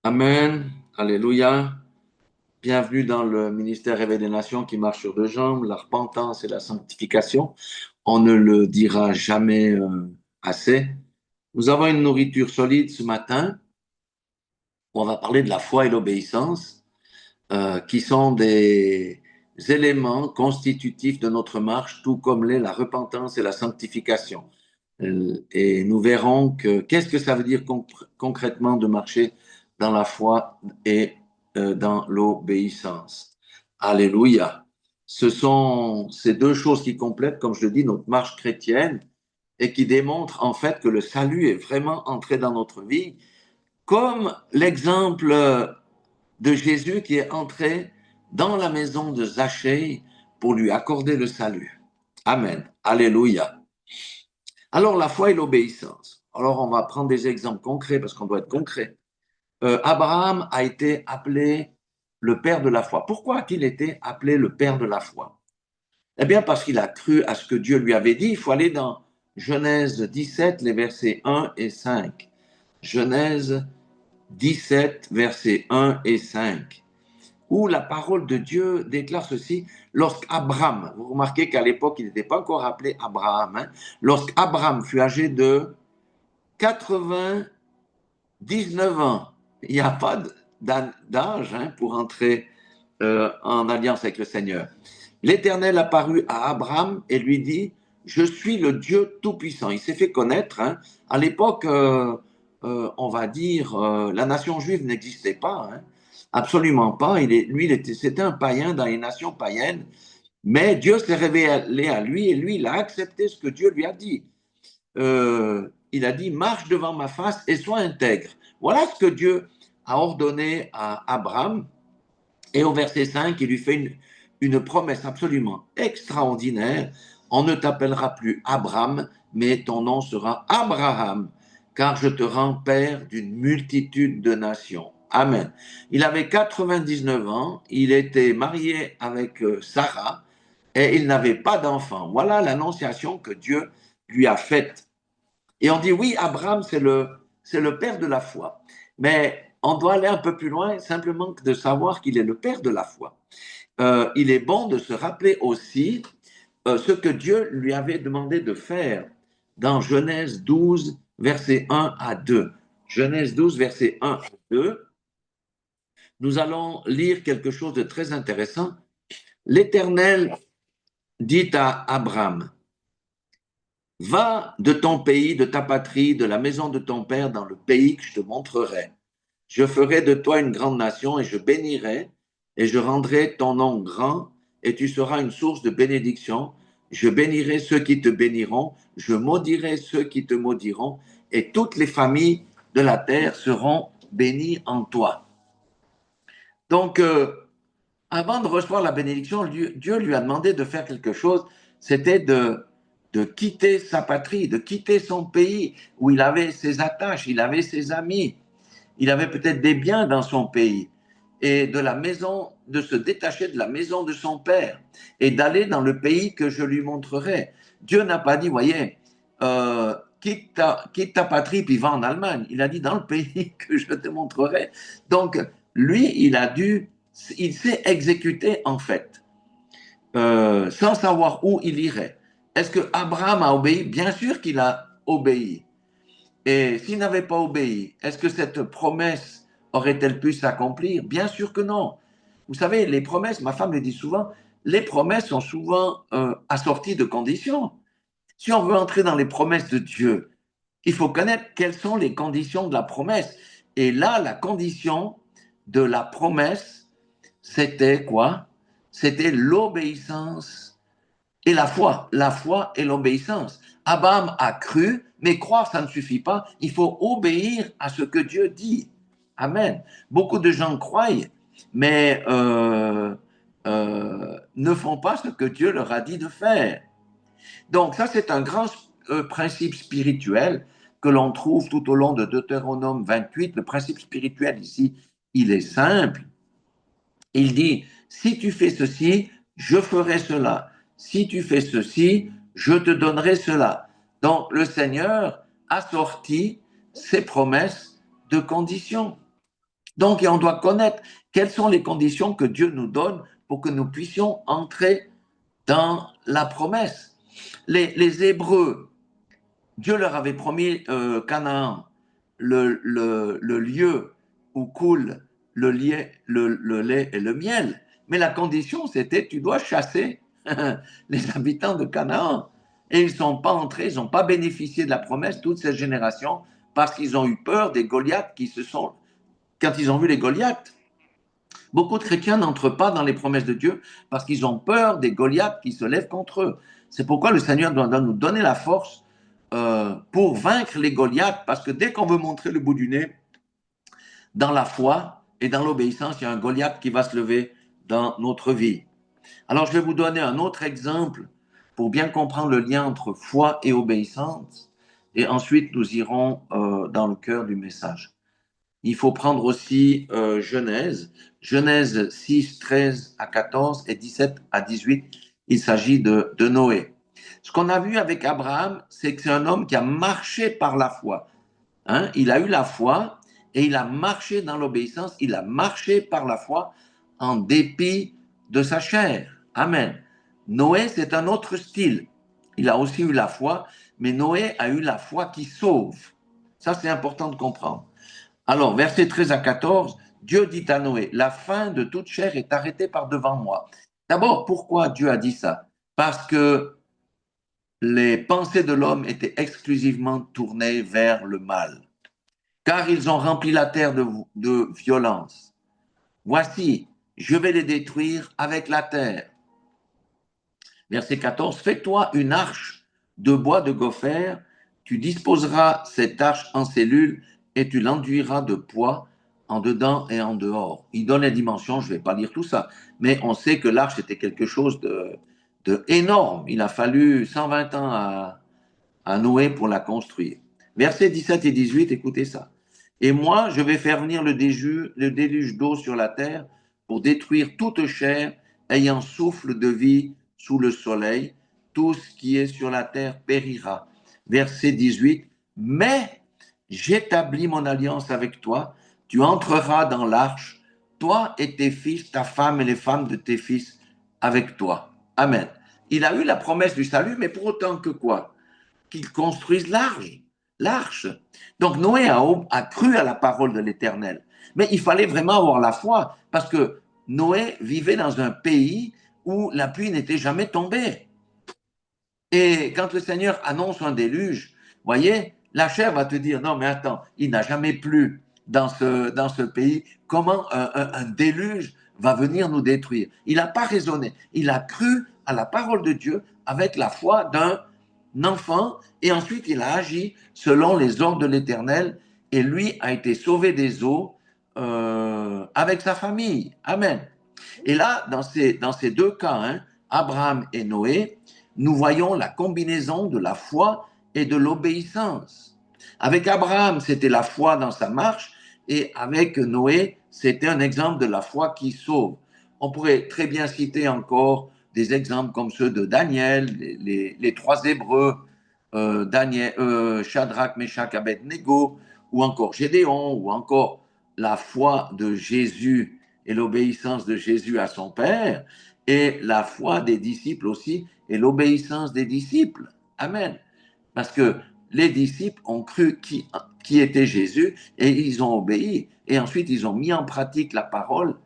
Amen. Alléluia. Bienvenue dans le ministère Réveil des Nations qui marche sur deux jambes, la repentance et la sanctification. On ne le dira jamais assez. Nous avons une nourriture solide ce matin où on va parler de la foi et l'obéissance, qui sont des éléments constitutifs de notre marche, tout comme l'est la repentance et la sanctification. Et nous verrons qu'est-ce que ça veut dire concrètement de marcher dans la foi et dans l'obéissance. Alléluia. Ce sont ces deux choses qui complètent, comme je le dis, notre marche chrétienne et qui démontrent en fait que le salut est vraiment entré dans notre vie, comme l'exemple de Jésus qui est entré dans la maison de Zachée pour lui accorder le salut. Amen. Alléluia. Alors, la foi et l'obéissance. Alors, on va prendre des exemples concrets parce qu'on doit être concret. Abraham a été appelé le père de la foi. Pourquoi a-t-il été appelé le père de la foi? Eh bien, parce qu'il a cru à ce que Dieu lui avait dit. Il faut aller dans Genèse 17, les versets 1 et 5. Genèse 17, versets 1 et 5, où la parole de Dieu déclare ceci. Lorsqu'Abraham, vous remarquez qu'à l'époque, il n'était pas encore appelé Abraham, hein, lorsqu'Abraham fut âgé de 99 ans, il n'y a pas d'âge pour entrer en alliance avec le Seigneur. L'Éternel apparut à Abraham et lui dit, je suis le Dieu Tout-Puissant. Il s'est fait connaître. Hein. À l'époque, on va dire, la nation juive n'existait pas. Hein. Absolument pas. C'était un païen dans les nations païennes. Mais Dieu s'est révélé à lui et lui, il a accepté ce que Dieu lui a dit. Il a dit, marche devant ma face et sois intègre. Voilà ce que Dieu a ordonné à Abraham. Et au verset 5, il lui fait une promesse absolument extraordinaire. On ne t'appellera plus Abraham, mais ton nom sera Abraham, car je te rends père d'une multitude de nations. Amen. Il avait 99 ans, il était marié avec Sarah et il n'avait pas d'enfant. Voilà l'annonciation que Dieu lui a faite. Et on dit, oui, Abraham, c'est le père de la foi. Mais on doit aller un peu plus loin, simplement que de savoir qu'il est le père de la foi. Il est bon de se rappeler aussi ce que Dieu lui avait demandé de faire dans Genèse 12, versets 1 à 2. Genèse 12, versets 1 à 2. Nous allons lire quelque chose de très intéressant. L'Éternel dit à Abraham, va de ton pays, de ta patrie, de la maison de ton père, dans le pays que je te montrerai. Je ferai de toi une grande nation et je bénirai et je rendrai ton nom grand et tu seras une source de bénédiction. Je bénirai ceux qui te béniront, je maudirai ceux qui te maudiront et toutes les familles de la terre seront bénies en toi. Donc, avant de recevoir la bénédiction, Dieu lui a demandé de faire quelque chose, c'était de quitter sa patrie, de quitter son pays où il avait ses attaches, il avait ses amis, il avait peut-être des biens dans son pays, et de la maison, de se détacher de la maison de son père et d'aller dans le pays que je lui montrerai. Dieu n'a pas dit, voyez, quitte ta patrie puis va en Allemagne. Il a dit dans le pays que je te montrerai. Donc, lui, il s'est exécuté en fait, sans savoir où il irait. Est-ce que Abraham a obéi? Bien sûr qu'il a obéi. Et s'il n'avait pas obéi, est-ce que cette promesse aurait-elle pu s'accomplir? Bien sûr que non. Vous savez, les promesses, ma femme le dit souvent, les promesses sont souvent assorties de conditions. Si on veut entrer dans les promesses de Dieu, il faut connaître quelles sont les conditions de la promesse. Et là, la condition de la promesse, c'était quoi? C'était l'obéissance et la foi et l'obéissance. Abraham a cru, mais croire, ça ne suffit pas. Il faut obéir à ce que Dieu dit. Amen. Beaucoup de gens croient, mais ne font pas ce que Dieu leur a dit de faire. Donc ça, c'est un grand principe spirituel que l'on trouve tout au long de Deutéronome 28. Le principe spirituel ici, il est simple. Il dit, si tu fais ceci, je ferai cela. Si tu fais ceci, je te donnerai cela. Donc le Seigneur a sorti ses promesses de conditions. Donc, et on doit connaître quelles sont les conditions que Dieu nous donne pour que nous puissions entrer dans la promesse. Les Hébreux, Dieu leur avait promis Canaan, le lieu où coule le lait et le miel. Mais la condition, c'était tu dois chasser les habitants de Canaan. Et ils ne sont pas entrés, ils n'ont pas bénéficié de la promesse toute cette génération parce qu'ils ont eu peur des Goliaths qui se sont. Quand ils ont vu les Goliaths, beaucoup de chrétiens n'entrent pas dans les promesses de Dieu parce qu'ils ont peur des Goliaths qui se lèvent contre eux. C'est pourquoi le Seigneur doit nous donner la force pour vaincre les Goliaths, parce que dès qu'on veut montrer le bout du nez, dans la foi et dans l'obéissance, il y a un Goliath qui va se lever dans notre vie. Alors, je vais vous donner un autre exemple pour bien comprendre le lien entre foi et obéissance, et ensuite nous irons dans le cœur du message. Il faut prendre aussi Genèse 6, 13 à 14 et 17 à 18. Il s'agit de Noé. Ce qu'on a vu avec Abraham, c'est que c'est un homme qui a marché par la foi. Hein? Il a eu la foi et il a marché dans l'obéissance. Il a marché par la foi en dépit de sa chair. Amen. Noé, c'est un autre style. Il a aussi eu la foi, mais Noé a eu la foi qui sauve. Ça, c'est important de comprendre. Alors, versets 13 à 14, Dieu dit à Noé, la fin de toute chair est arrêtée par devant moi. D'abord, pourquoi Dieu a dit ça? Parce que les pensées de l'homme étaient exclusivement tournées vers le mal, car ils ont rempli la terre de violence. Voici, je vais les détruire avec la terre. Verset 14, fais-toi une arche de bois de gopher, tu disposeras cette arche en cellules et tu l'enduiras de poids en dedans et en dehors. Il donne les dimensions, je ne vais pas lire tout ça, mais on sait que l'arche était quelque chose de énorme. Il a fallu 120 ans à Noé pour la construire. Versets 17 et 18, écoutez ça. Et moi, je vais faire venir le déluge d'eau sur la terre pour détruire toute chair ayant souffle de vie sous le soleil. Tout ce qui est sur la terre périra. Verset 18. Mais j'établis mon alliance avec toi. Tu entreras dans l'arche, toi et tes fils, ta femme et les femmes de tes fils avec toi. Amen. Il a eu la promesse du salut, mais pour autant que quoi? Qu'ils construisent l'arche. Donc Noé a cru à la parole de l'Éternel. Mais il fallait vraiment avoir la foi, parce que Noé vivait dans un pays où la pluie n'était jamais tombée. Et quand le Seigneur annonce un déluge, voyez, la chair va te dire, non mais attends, il n'a jamais plu dans ce pays, comment un déluge va venir nous détruire? Il n'a pas raisonné, il a cru à la parole de Dieu avec la foi d'un enfant, et ensuite il a agi selon les ordres de l'Éternel, et lui a été sauvé des eaux avec sa famille. Amen. Et là, dans ces deux cas, hein, Abraham et Noé, nous voyons la combinaison de la foi et de l'obéissance. Avec Abraham, c'était la foi dans sa marche, et avec Noé, c'était un exemple de la foi qui sauve. On pourrait très bien citer encore des exemples comme ceux de Daniel, les trois Hébreux, Shadrach, Meshach, Abednego, ou encore Gédéon, ou encore la foi de Jésus et l'obéissance de Jésus à son Père, et la foi des disciples aussi, et l'obéissance des disciples. Amen. Parce que les disciples ont cru qui était Jésus, et ils ont obéi, et ensuite ils ont mis en pratique la parole,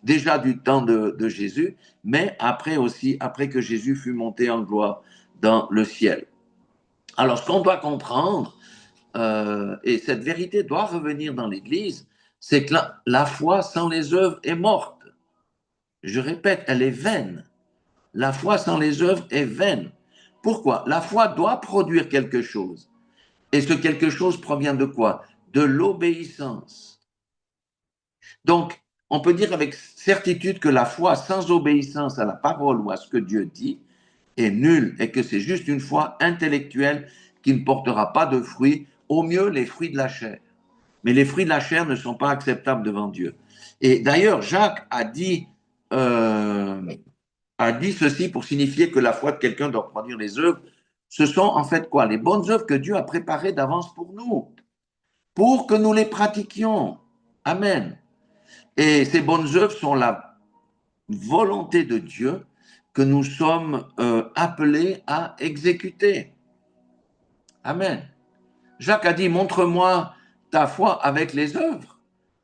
déjà du temps de Jésus, mais après aussi, après que Jésus fut monté en gloire dans le ciel. Alors, ce qu'on doit comprendre, et cette vérité doit revenir dans l'Église, c'est que la foi sans les œuvres est morte. Je répète, elle est vaine. La foi sans les œuvres est vaine. Pourquoi? La foi doit produire quelque chose. Et ce quelque chose provient de quoi? De l'obéissance. Donc, on peut dire avec certitude que la foi sans obéissance à la parole ou à ce que Dieu dit est nulle, et que c'est juste une foi intellectuelle qui ne portera pas de fruits, au mieux les fruits de la chair. Mais les fruits de la chair ne sont pas acceptables devant Dieu. Et d'ailleurs, Jacques a dit ceci pour signifier que la foi de quelqu'un doit produire les œuvres. Ce sont en fait quoi? Les bonnes œuvres que Dieu a préparées d'avance pour nous, pour que nous les pratiquions. Amen. Et ces bonnes œuvres sont la volonté de Dieu que nous sommes appelés à exécuter. Amen. Jacques a dit, montre-moi ta foi avec les œuvres.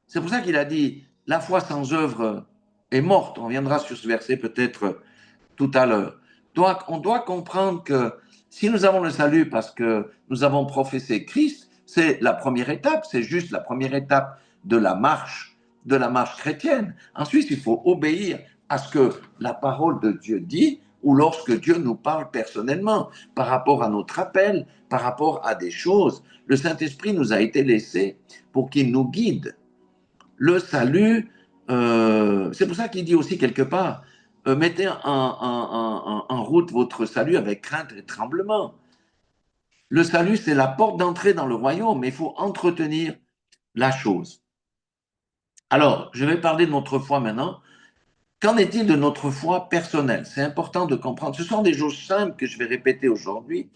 C'est pour ça qu'il a dit, la foi sans œuvre est morte. On viendra sur ce verset peut-être tout à l'heure. Donc, on doit comprendre que si nous avons le salut parce que nous avons professé Christ, c'est la première étape, c'est juste la première étape de la marche chrétienne. Ensuite, il faut obéir à ce que la parole de Dieu dit ou lorsque Dieu nous parle personnellement par rapport à notre appel, par rapport à des choses. Le Saint-Esprit nous a été laissé pour qu'il nous guide. Le salut, c'est pour ça qu'il dit aussi quelque part, mettez en route votre salut avec crainte et tremblement. Le salut, c'est la porte d'entrée dans le royaume, mais il faut entretenir la chose. Alors, je vais parler de notre foi maintenant. Qu'en est-il de notre foi personnelle? C'est important de comprendre. Ce sont des choses simples que je vais répéter aujourd'hui,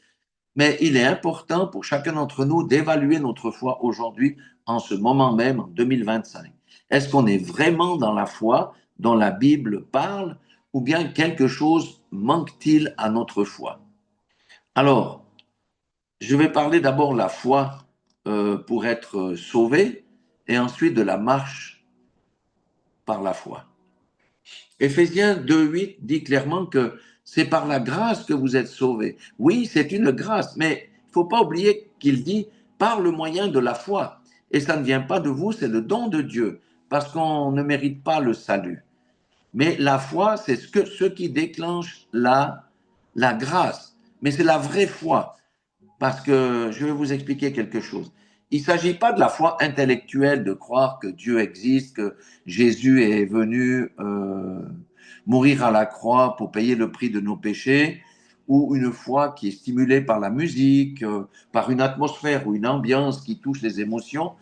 mais il est important pour chacun d'entre nous d'évaluer notre foi aujourd'hui, en ce moment même, en 2025. Est-ce qu'on est vraiment dans la foi dont la Bible parle, ou bien quelque chose manque-t-il à notre foi? Alors, je vais parler d'abord de la foi pour être sauvé, et ensuite de la marche par la foi. Éphésiens 2,8 dit clairement que c'est par la grâce que vous êtes sauvés. Oui, c'est une grâce, mais il ne faut pas oublier qu'il dit par le moyen de la foi. Et ça ne vient pas de vous, c'est le don de Dieu, parce qu'on ne mérite pas le salut. Mais la foi, c'est ce qui déclenche la grâce. Mais c'est la vraie foi, parce que je vais vous expliquer quelque chose. Il ne s'agit pas de la foi intellectuelle, de croire que Dieu existe, que Jésus est venu mourir à la croix pour payer le prix de nos péchés, ou une foi qui est stimulée par la musique, par une atmosphère ou une ambiance qui touche les émotions,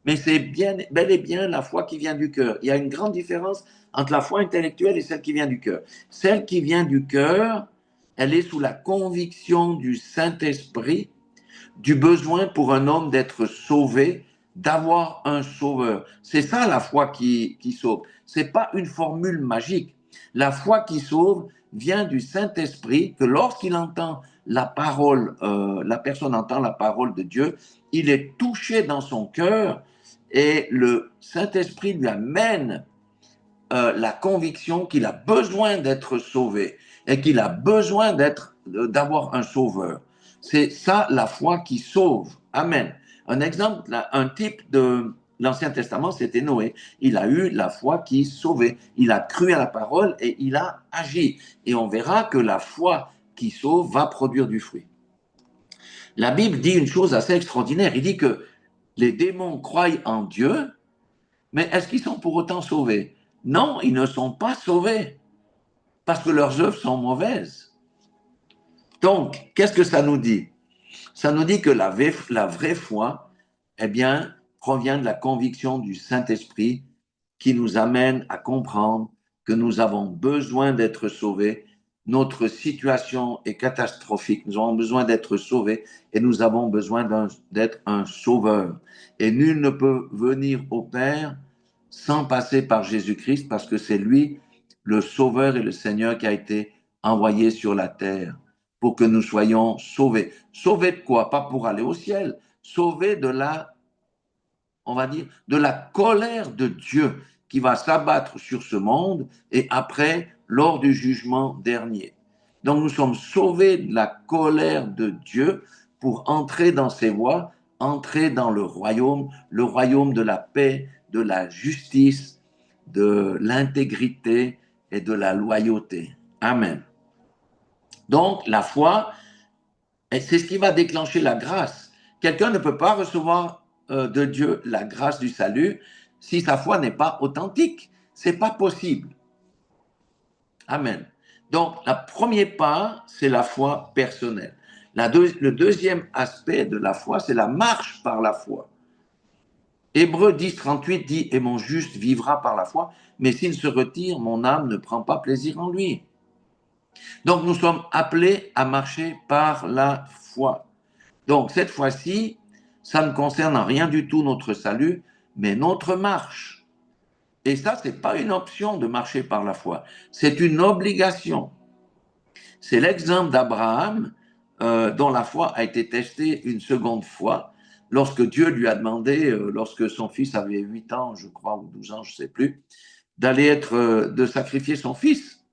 mais c'est bien, bel et bien la foi qui vient du cœur. Il y a une grande différence entre la foi intellectuelle et celle qui vient du cœur. Celle qui vient du cœur, elle est sous la conviction du Saint-Esprit, du besoin pour un homme d'être sauvé, d'avoir un sauveur. C'est ça la foi qui sauve. C'est pas une formule magique. La foi qui sauve vient du Saint-Esprit, que lorsqu'il entend la parole, la personne entend la parole de Dieu, il est touché dans son cœur et le Saint-Esprit lui amène la conviction qu'il a besoin d'être sauvé et qu'il a besoin d'avoir un sauveur. C'est ça la foi qui sauve. Amen. Un exemple, un type de l'Ancien Testament, c'était Noé. Il a eu la foi qui sauvait. Il a cru à la parole et il a agi. Et on verra que la foi qui sauve va produire du fruit. La Bible dit une chose assez extraordinaire. Il dit que les démons croient en Dieu, mais est-ce qu'ils sont pour autant sauvés? Non, ils ne sont pas sauvés parce que leurs œuvres sont mauvaises. Donc, qu'est-ce que ça nous dit? Ça nous dit que la vraie foi, eh bien, provient de la conviction du Saint-Esprit qui nous amène à comprendre que nous avons besoin d'être sauvés. Notre situation est catastrophique. Nous avons besoin d'être sauvés et nous avons besoin d'être un sauveur. Et nul ne peut venir au Père sans passer par Jésus-Christ parce que c'est lui, le Sauveur et le Seigneur qui a été envoyé sur la terre pour que nous soyons sauvés. Sauvés de quoi? Pas pour aller au ciel. Sauvés de on va dire, de la colère de Dieu qui va s'abattre sur ce monde et après, lors du jugement dernier. Donc nous sommes sauvés de la colère de Dieu pour entrer dans ses voies, entrer dans le royaume de la paix, de la justice, de l'intégrité et de la loyauté. Amen. Donc la foi, c'est ce qui va déclencher la grâce. Quelqu'un ne peut pas recevoir de Dieu la grâce du salut si sa foi n'est pas authentique. C'est pas possible. Amen. Donc, le premier pas, c'est la foi personnelle. Le deuxième aspect de la foi, c'est la marche par la foi. Hébreux 10, 38 dit « Et mon juste vivra par la foi, mais s'il se retire, mon âme ne prend pas plaisir en lui. » Donc, nous sommes appelés à marcher par la foi. Donc, cette fois-ci, ça ne concerne en rien du tout notre salut, mais notre marche. Et ça, ce n'est pas une option de marcher par la foi, c'est une obligation. C'est l'exemple d'Abraham dont la foi a été testée une seconde fois lorsque Dieu lui a demandé, lorsque son fils avait 8 ans, je crois, ou 12 ans, je ne sais plus, de sacrifier son fils.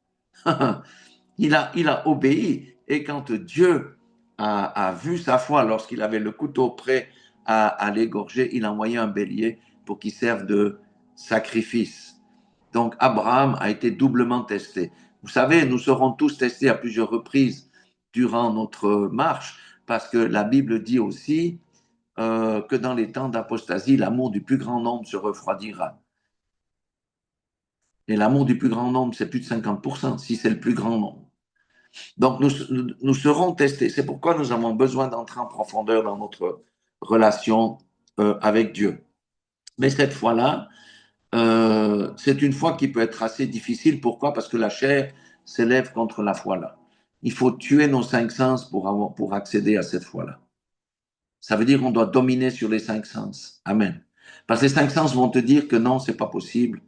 il a obéi. Et quand Dieu a vu sa foi, lorsqu'il avait le couteau prêt à l'égorger, il a envoyé un bélier pour qu'il serve de sacrifice. Donc Abraham a été doublement testé. Vous savez, nous serons tous testés à plusieurs reprises durant notre marche, parce que la Bible dit aussi que dans les temps d'apostasie, l'amour du plus grand nombre se refroidira. Et l'amour du plus grand nombre, c'est plus de 50%, si c'est le plus grand nombre. Donc, nous serons testés. C'est pourquoi nous avons besoin d'entrer en profondeur dans notre relation avec Dieu. Mais cette fois-là, c'est une foi qui peut être assez difficile. Pourquoi? Parce que la chair s'élève contre la foi-là. Il faut tuer nos 5 sens pour accéder à cette foi-là. Ça veut dire qu'on doit dominer sur les 5 sens. Amen. Parce que les 5 sens vont te dire que non, c'est pas possible.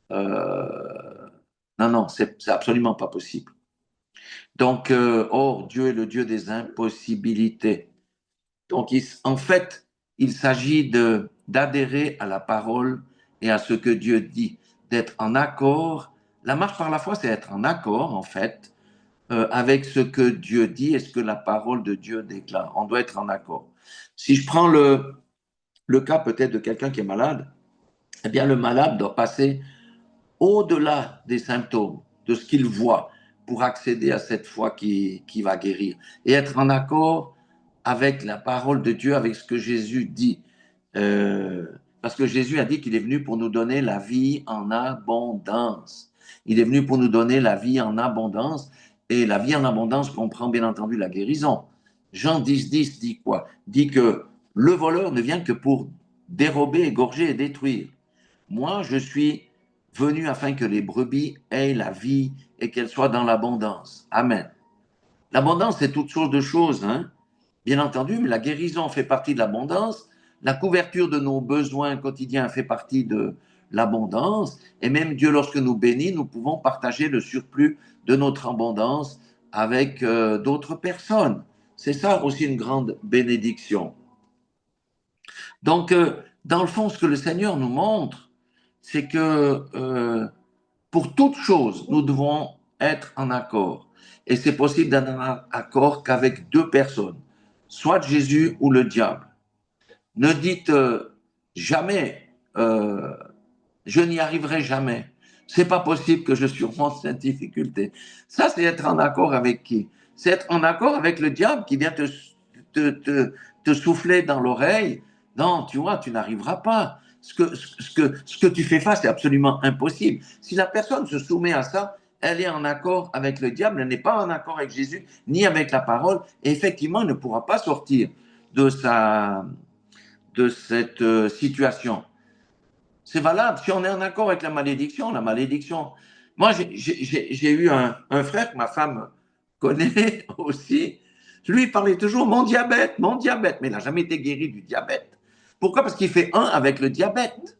Non, non, c'est absolument pas possible. Donc, or, Dieu est le Dieu des impossibilités. Donc, en fait, il s'agit d'adhérer à la parole et à ce que Dieu dit, d'être en accord. La marche par la foi, c'est être en accord, en fait, avec ce que Dieu dit et ce que la parole de Dieu déclare. On doit être en accord. Si je prends le cas peut-être de quelqu'un qui est malade, eh bien, le malade doit passer au-delà des symptômes, de ce qu'il voit, pour accéder à cette foi qui va guérir et être en accord avec la parole de Dieu, avec ce que Jésus dit. Parce que Jésus a dit qu'il est venu pour nous donner la vie en abondance. Il est venu pour nous donner la vie en abondance. Et la vie en abondance comprend bien entendu la guérison. Jean 10 dit quoi? Dit que le voleur ne vient que pour dérober, égorger et détruire. Moi, je suis venu afin que les brebis aient la vie et qu'elles soient dans l'abondance. Amen. L'abondance, c'est toutes sortes de choses, hein? Bien entendu, mais la guérison fait partie de l'abondance, la couverture de nos besoins quotidiens fait partie de l'abondance, et même Dieu, lorsque nous bénit, nous pouvons partager le surplus de notre abondance avec d'autres personnes. C'est ça aussi une grande bénédiction. Donc, dans le fond, ce que le Seigneur nous montre, c'est que pour toute chose, nous devons être en accord. Et c'est possible d'être en accord qu'avec deux personnes, soit Jésus ou le diable. Ne dites jamais, je n'y arriverai jamais. C'est pas possible que je surmonte cette difficulté. Ça, c'est être en accord avec qui? C'est être en accord avec le diable qui vient te souffler dans l'oreille. Non, tu vois, tu n'arriveras pas. Ce que tu fais face est absolument impossible. Si la personne se soumet à ça, elle est en accord avec le diable, elle n'est pas en accord avec Jésus, ni avec la parole, et effectivement, elle ne pourra pas sortir de cette situation. C'est valable. Si on est en accord avec la malédiction. Moi, j'ai eu un frère que ma femme connaît aussi. Lui, il parlait toujours mon diabète, mais il n'a jamais été guéri du diabète. Pourquoi? Parce qu'il fait un avec le diabète.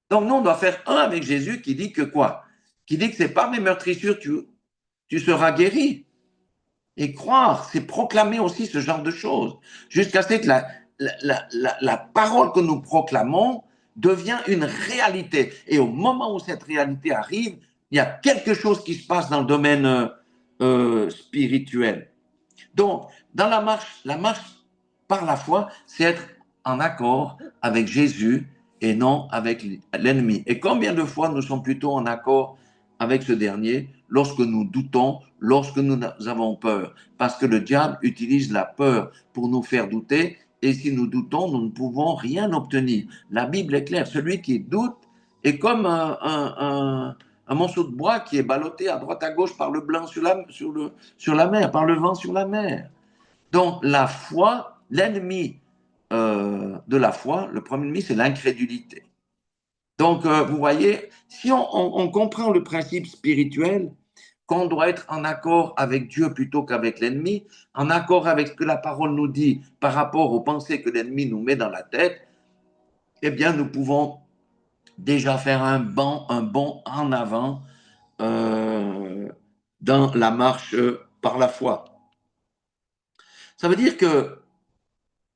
Donc, nous, on doit faire un avec Jésus qui dit que quoi? Qui dit que c'est par mes meurtrissures tu seras guéri. Et croire, c'est proclamer aussi ce genre de choses. Jusqu'à ce que la parole que nous proclamons devient une réalité. Et au moment où cette réalité arrive, il y a quelque chose qui se passe dans le domaine spirituel. Donc, dans la marche par la foi, c'est être en accord avec Jésus et non avec l'ennemi. Et combien de fois nous sommes plutôt en accord avec ce dernier lorsque nous doutons, lorsque nous avons peur? Parce que le diable utilise la peur pour nous faire douter, et si nous doutons, nous ne pouvons rien obtenir. La Bible est claire, celui qui doute est comme un morceau de bois qui est ballotté à droite à gauche par le blanc sur la mer, par le vent sur la mer. Donc la foi, l'ennemi de la foi, le premier ennemi, c'est l'incrédulité. Donc vous voyez, si on comprend le principe spirituel, qu'on doit être en accord avec Dieu plutôt qu'avec l'ennemi, en accord avec ce que la parole nous dit par rapport aux pensées que l'ennemi nous met dans la tête, eh bien nous pouvons déjà faire un bond en avant euh, dans la marche par la foi. Ça veut dire que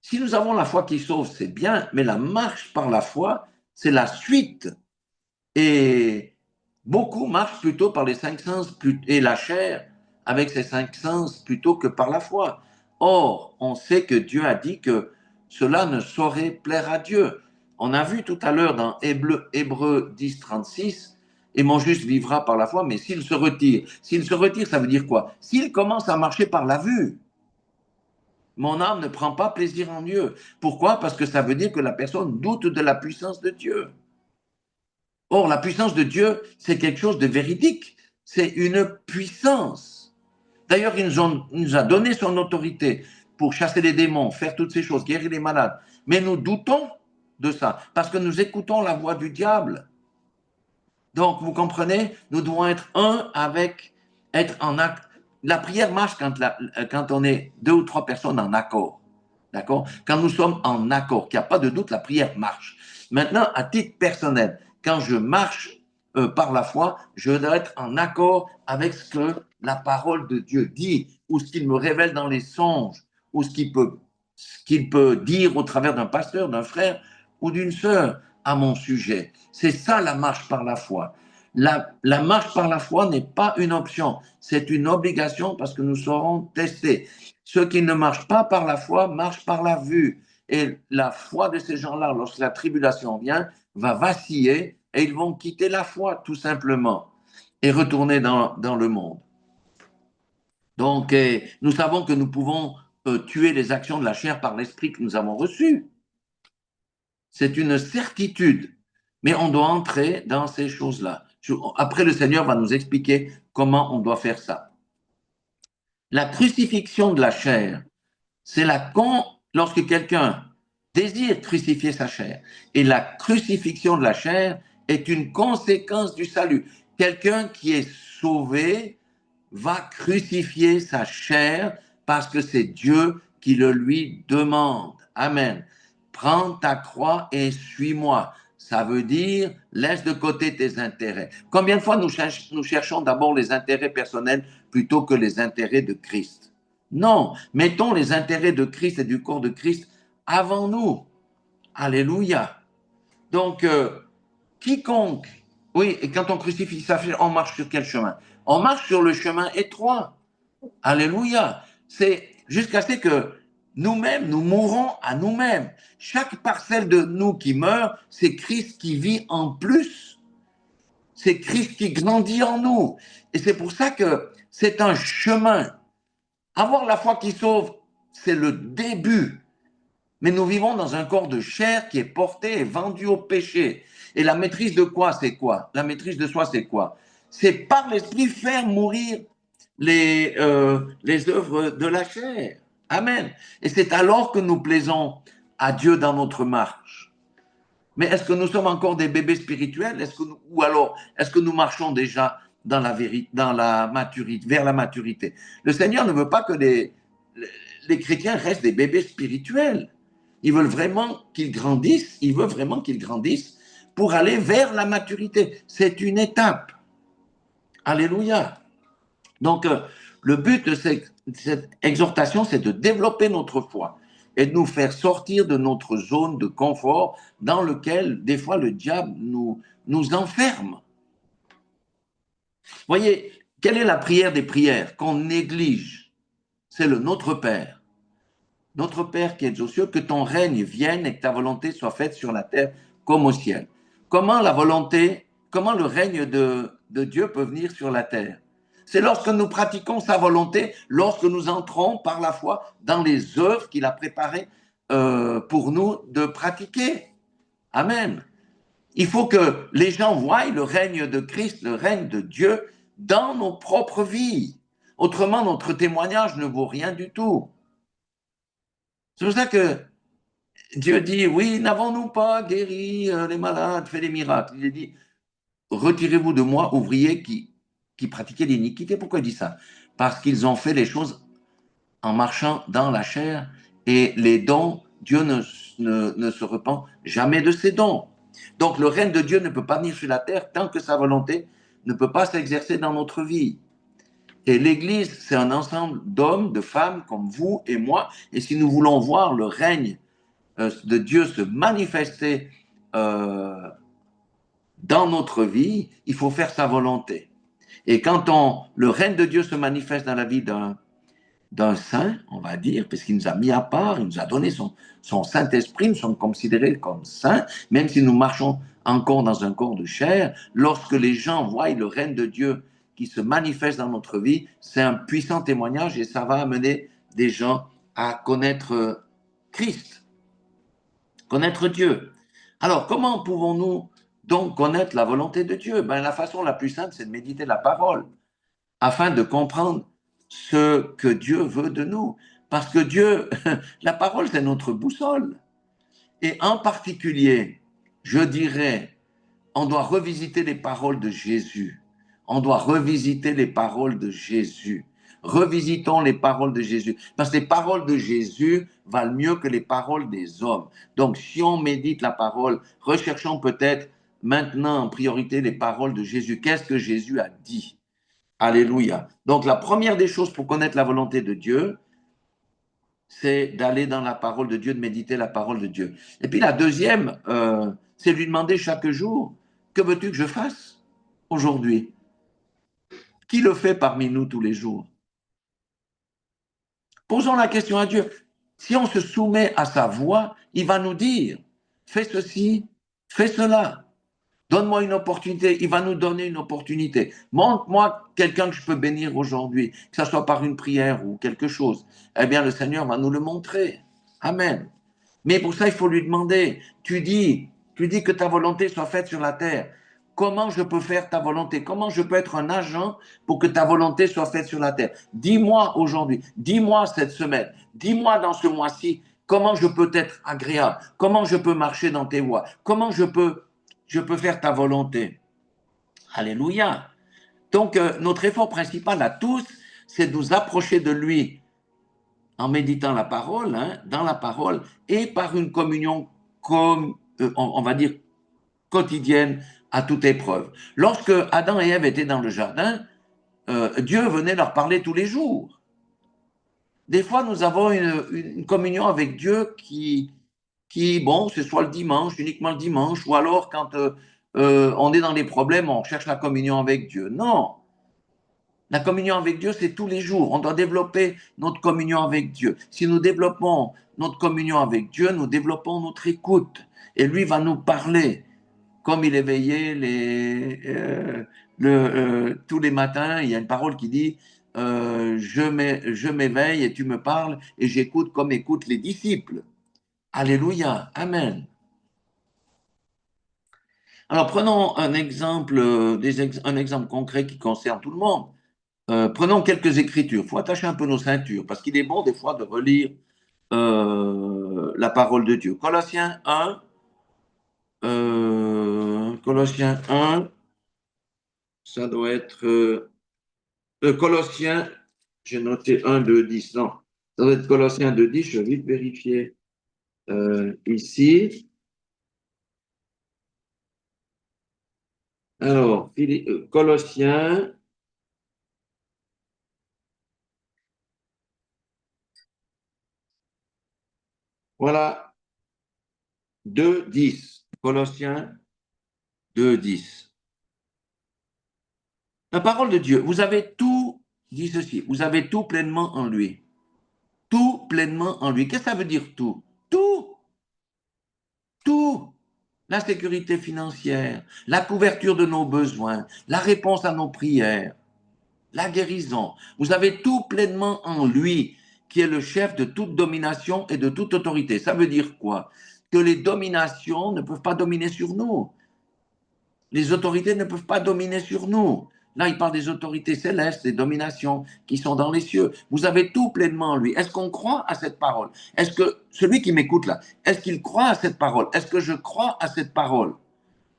si nous avons la foi qui sauve, c'est bien, mais la marche par la foi, c'est la suite. Et beaucoup marchent plutôt par les cinq sens et la chair avec ses cinq sens plutôt que par la foi. Or, on sait que Dieu a dit que cela ne saurait plaire à Dieu. On a vu tout à l'heure dans Hébreux 10, 36, et mon juste vivra par la foi, mais s'il se retire, ça veut dire quoi? S'il commence à marcher par la vue, mon âme ne prend pas plaisir en Dieu. Pourquoi? Parce que ça veut dire que la personne doute de la puissance de Dieu. Or, la puissance de Dieu, c'est quelque chose de véridique. C'est une puissance. D'ailleurs, nous a donné son autorité pour chasser les démons, faire toutes ces choses, guérir les malades. Mais nous doutons de ça parce que nous écoutons la voix du diable. Donc, vous comprenez, nous devons être être en acte. La prière marche quand on est deux ou trois personnes en accord. D'accord? Quand nous sommes en accord, qu'il n'y a pas de doute, la prière marche. Maintenant, à titre personnel, quand je marche par la foi, je dois être en accord avec ce que la parole de Dieu dit, ou ce qu'il me révèle dans les songes, ou ce qu'il peut dire au travers d'un pasteur, d'un frère ou d'une sœur à mon sujet. C'est ça la marche par la foi. La marche par la foi n'est pas une option, c'est une obligation parce que nous serons testés. Ceux qui ne marchent pas par la foi marchent par la vue. Et la foi de ces gens-là, lorsque la tribulation vient, va vaciller et ils vont quitter la foi tout simplement et retourner dans le monde. Donc, nous savons que nous pouvons tuer les actions de la chair par l'esprit que nous avons reçu. C'est une certitude, mais on doit entrer dans ces choses-là. Après, le Seigneur va nous expliquer comment on doit faire ça. La crucifixion de la chair, c'est lorsque quelqu'un désire crucifier sa chair. Et la crucifixion de la chair est une conséquence du salut. Quelqu'un qui est sauvé va crucifier sa chair parce que c'est Dieu qui le lui demande. Amen. Prends ta croix et suis-moi. Ça veut dire, laisse de côté tes intérêts. Combien de fois nous cherchons d'abord les intérêts personnels plutôt que les intérêts de Christ? Non, mettons les intérêts de Christ et du corps de Christ avant nous. Alléluia. Donc, quiconque, oui, et quand on crucifie sa chair, on marche sur quel chemin? On marche sur le chemin étroit. Alléluia. C'est jusqu'à ce que nous-mêmes, nous mourons à nous-mêmes. Chaque parcelle de nous qui meurt, c'est Christ qui vit en plus. C'est Christ qui grandit en nous. Et c'est pour ça que c'est un chemin. Avoir la foi qui sauve, c'est le début. Mais nous vivons dans un corps de chair qui est porté et vendu au péché. Et la maîtrise de quoi, c'est quoi? La maîtrise de soi, c'est quoi? C'est par l'esprit faire mourir les œuvres de la chair. Amen. Et c'est alors que nous plaisons à Dieu dans notre marche. Mais est-ce que nous sommes encore des bébés spirituels? Ou alors, est-ce que nous marchons déjà dans la maturité, vers la maturité? Le Seigneur ne veut pas que les chrétiens restent des bébés spirituels. Il veut vraiment qu'ils grandissent. Il veut vraiment qu'ils grandissent pour aller vers la maturité. C'est une étape. Alléluia. Donc, le but de cette exhortation, c'est de développer notre foi et de nous faire sortir de notre zone de confort dans lequel, des fois, le diable nous enferme. Voyez, quelle est la prière des prières qu'on néglige? C'est le Notre Père. Notre Père qui es aux cieux, que ton règne vienne et que ta volonté soit faite sur la terre comme au ciel. Comment le règne de Dieu peut venir sur la terre? C'est lorsque nous pratiquons sa volonté, lorsque nous entrons par la foi dans les œuvres qu'il a préparées pour nous de pratiquer. Amen. Il faut que les gens voient le règne de Christ, le règne de Dieu dans nos propres vies. Autrement, notre témoignage ne vaut rien du tout. C'est pour ça que Dieu dit, oui, n'avons-nous pas guéri les malades, fait des miracles? Il dit, retirez-vous de moi, ouvriers qui pratiquaient l'iniquité. Pourquoi il dit ça? Parce qu'ils ont fait les choses en marchant dans la chair et les dons, Dieu ne se repent jamais de ses dons. Donc le règne de Dieu ne peut pas venir sur la terre tant que sa volonté ne peut pas s'exercer dans notre vie. Et l'Église, c'est un ensemble d'hommes, de femmes comme vous et moi. Et si nous voulons voir le règne de Dieu se manifester dans notre vie, il faut faire sa volonté. Et quand le règne de Dieu se manifeste dans la vie d'un saint, on va dire, parce qu'il nous a mis à part, il nous a donné son Saint-Esprit, nous sommes considérés comme saints, même si nous marchons encore dans un corps de chair, lorsque les gens voient le règne de Dieu qui se manifeste dans notre vie, c'est un puissant témoignage et ça va amener des gens à connaître Christ, connaître Dieu. Alors, comment pouvons-nous donc connaître la volonté de Dieu? La façon la plus simple, c'est de méditer la parole, afin de comprendre ce que Dieu veut de nous. Parce que Dieu, la parole, c'est notre boussole. Et en particulier, je dirais, on doit revisiter les paroles de Jésus. On doit revisiter les paroles de Jésus. Revisitons les paroles de Jésus. Parce que les paroles de Jésus valent mieux que les paroles des hommes. Donc, si on médite la parole, recherchons peut-être maintenant en priorité les paroles de Jésus. Qu'est-ce que Jésus a dit? Alléluia. Donc, la première des choses pour connaître la volonté de Dieu, c'est d'aller dans la parole de Dieu, de méditer la parole de Dieu. Et puis la deuxième, c'est lui demander chaque jour, que veux-tu que je fasse aujourd'hui? Qui le fait parmi nous tous les jours? Posons la question à Dieu. Si on se soumet à sa voix, il va nous dire, fais ceci, fais cela. Donne-moi une opportunité. Il va nous donner une opportunité. Montre-moi quelqu'un que je peux bénir aujourd'hui, que ce soit par une prière ou quelque chose. Eh bien, le Seigneur va nous le montrer. Amen. Mais pour ça, il faut lui demander. Tu dis que ta volonté soit faite sur la terre. Comment je peux faire ta volonté? Comment je peux être un agent pour que ta volonté soit faite sur la terre? Dis-moi aujourd'hui, dis-moi cette semaine, dis-moi dans ce mois-ci, comment je peux être agréable? Comment je peux marcher dans tes voies? Comment je peux faire ta volonté? Alléluia. Donc, notre effort principal à tous, c'est de nous approcher de lui en méditant la parole, dans la parole, et par une communion, on va dire, quotidienne à toute épreuve. Lorsque Adam et Ève étaient dans le jardin, Dieu venait leur parler tous les jours. Des fois, nous avons une communion avec Dieu bon, c'est soit le dimanche, uniquement le dimanche, ou alors quand on est dans des problèmes, on cherche la communion avec Dieu. Non, la communion avec Dieu, c'est tous les jours. On doit développer notre communion avec Dieu. Si nous développons notre communion avec Dieu, nous développons notre écoute. Et lui va nous parler. Comme il éveillait tous les matins, il y a une parole qui dit je m'éveille et tu me parles et j'écoute comme écoutent les disciples. Alléluia. Amen. Alors prenons un exemple, un exemple concret qui concerne tout le monde. Prenons quelques écritures. Il faut attacher un peu nos ceintures parce qu'il est bon des fois de relire la parole de Dieu. Colossiens 1, ça doit être Colossiens, j'ai noté 1, 2, 10, non, ça doit être Colossiens 2, 10, je vais vite vérifier ici. Alors, Colossiens, voilà, 2, 10. Colossiens 2, 10. La parole de Dieu, vous avez tout, dit ceci, vous avez tout pleinement en lui. Tout pleinement en lui. Qu'est-ce que ça veut dire tout? Tout, tout. La sécurité financière, la couverture de nos besoins, la réponse à nos prières, la guérison. Vous avez tout pleinement en lui, qui est le chef de toute domination et de toute autorité. Ça veut dire quoi? Que les dominations ne peuvent pas dominer sur nous. Les autorités ne peuvent pas dominer sur nous. Là, il parle des autorités célestes, des dominations qui sont dans les cieux. Vous avez tout pleinement en lui. Est-ce qu'on croit à cette parole? Est-ce que celui qui m'écoute là, est-ce qu'il croit à cette parole? Est-ce que je crois à cette parole?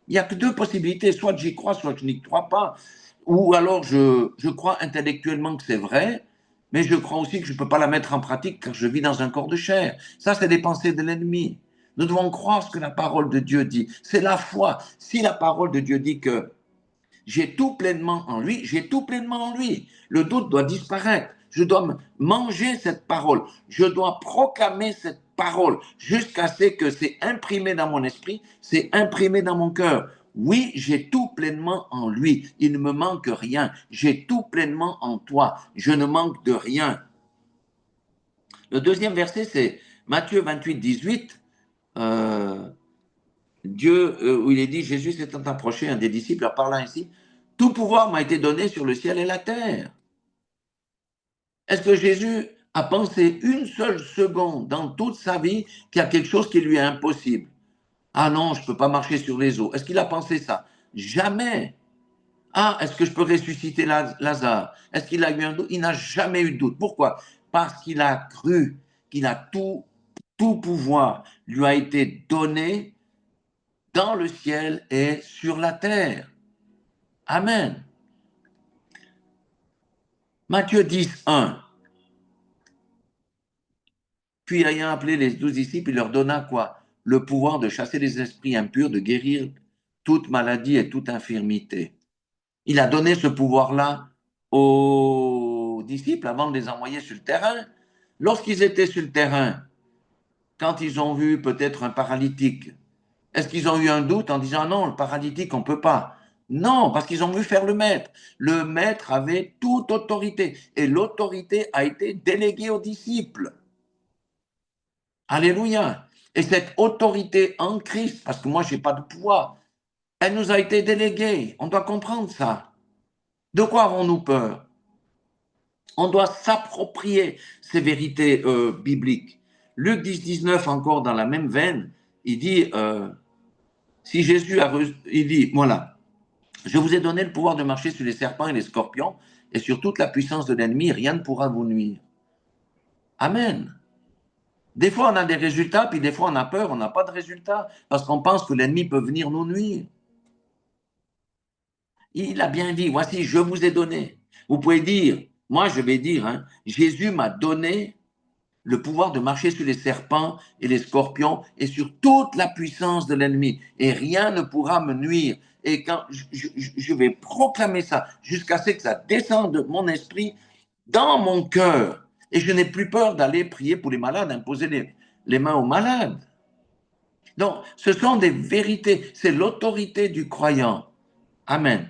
Il n'y a que deux possibilités. Soit j'y crois, soit je n'y crois pas. Ou alors je crois intellectuellement que c'est vrai, mais je crois aussi que je ne peux pas la mettre en pratique car je vis dans un corps de chair. Ça, c'est des pensées de l'ennemi. Nous devons croire ce que la parole de Dieu dit. C'est la foi. Si la parole de Dieu dit que j'ai tout pleinement en lui, j'ai tout pleinement en lui. Le doute doit disparaître. Je dois manger cette parole. Je dois proclamer cette parole jusqu'à ce que c'est imprimé dans mon esprit, c'est imprimé dans mon cœur. Oui, j'ai tout pleinement en lui. Il ne me manque rien. J'ai tout pleinement en toi. Je ne manque de rien. Le deuxième verset, c'est Matthieu 28, 18. Où il est dit, Jésus s'étant approché, un des disciples, leur parlant ainsi, tout pouvoir m'a été donné sur le ciel et la terre. Est-ce que Jésus a pensé une seule seconde dans toute sa vie qu'il y a quelque chose qui lui est impossible? Ah non, je ne peux pas marcher sur les eaux. Est-ce qu'il a pensé ça? Jamais. Ah, est-ce que je peux ressusciter Lazare? Est-ce qu'il a eu un doute? Il n'a jamais eu de doute. Pourquoi? Parce qu'il a cru qu'il a tout pouvoir lui a été donné dans le ciel et sur la terre. Amen. Matthieu 10, 1. Puis ayant appelé les 12 disciples, il leur donna quoi? Le pouvoir de chasser les esprits impurs, de guérir toute maladie et toute infirmité. Il a donné ce pouvoir-là aux disciples avant de les envoyer sur le terrain. Lorsqu'ils étaient sur le terrain, quand ils ont vu peut-être un paralytique, est-ce qu'ils ont eu un doute en disant non, le paralytique, on ne peut pas? Non, parce qu'ils ont vu faire le maître. Le maître avait toute autorité et l'autorité a été déléguée aux disciples. Alléluia. Et cette autorité en Christ, parce que moi, je n'ai pas de pouvoir, elle nous a été déléguée. On doit comprendre ça. De quoi avons-nous peur? On doit s'approprier ces vérités bibliques. Luc 10, 19, encore dans la même veine, il dit, si Jésus a... Il dit, voilà, je vous ai donné le pouvoir de marcher sur les serpents et les scorpions, et sur toute la puissance de l'ennemi, rien ne pourra vous nuire. Amen. Des fois, on a des résultats, puis des fois, on a peur, on n'a pas de résultats, parce qu'on pense que l'ennemi peut venir nous nuire. Il a bien dit, voici, je vous ai donné. Vous pouvez dire, moi je vais dire, hein, Jésus m'a donné le pouvoir de marcher sur les serpents et les scorpions et sur toute la puissance de l'ennemi. Et rien ne pourra me nuire. Et quand je vais proclamer ça jusqu'à ce que ça descende de mon esprit dans mon cœur. Et je n'ai plus peur d'aller prier pour les malades, imposer les mains aux malades. Donc, ce sont des vérités. C'est l'autorité du croyant. Amen.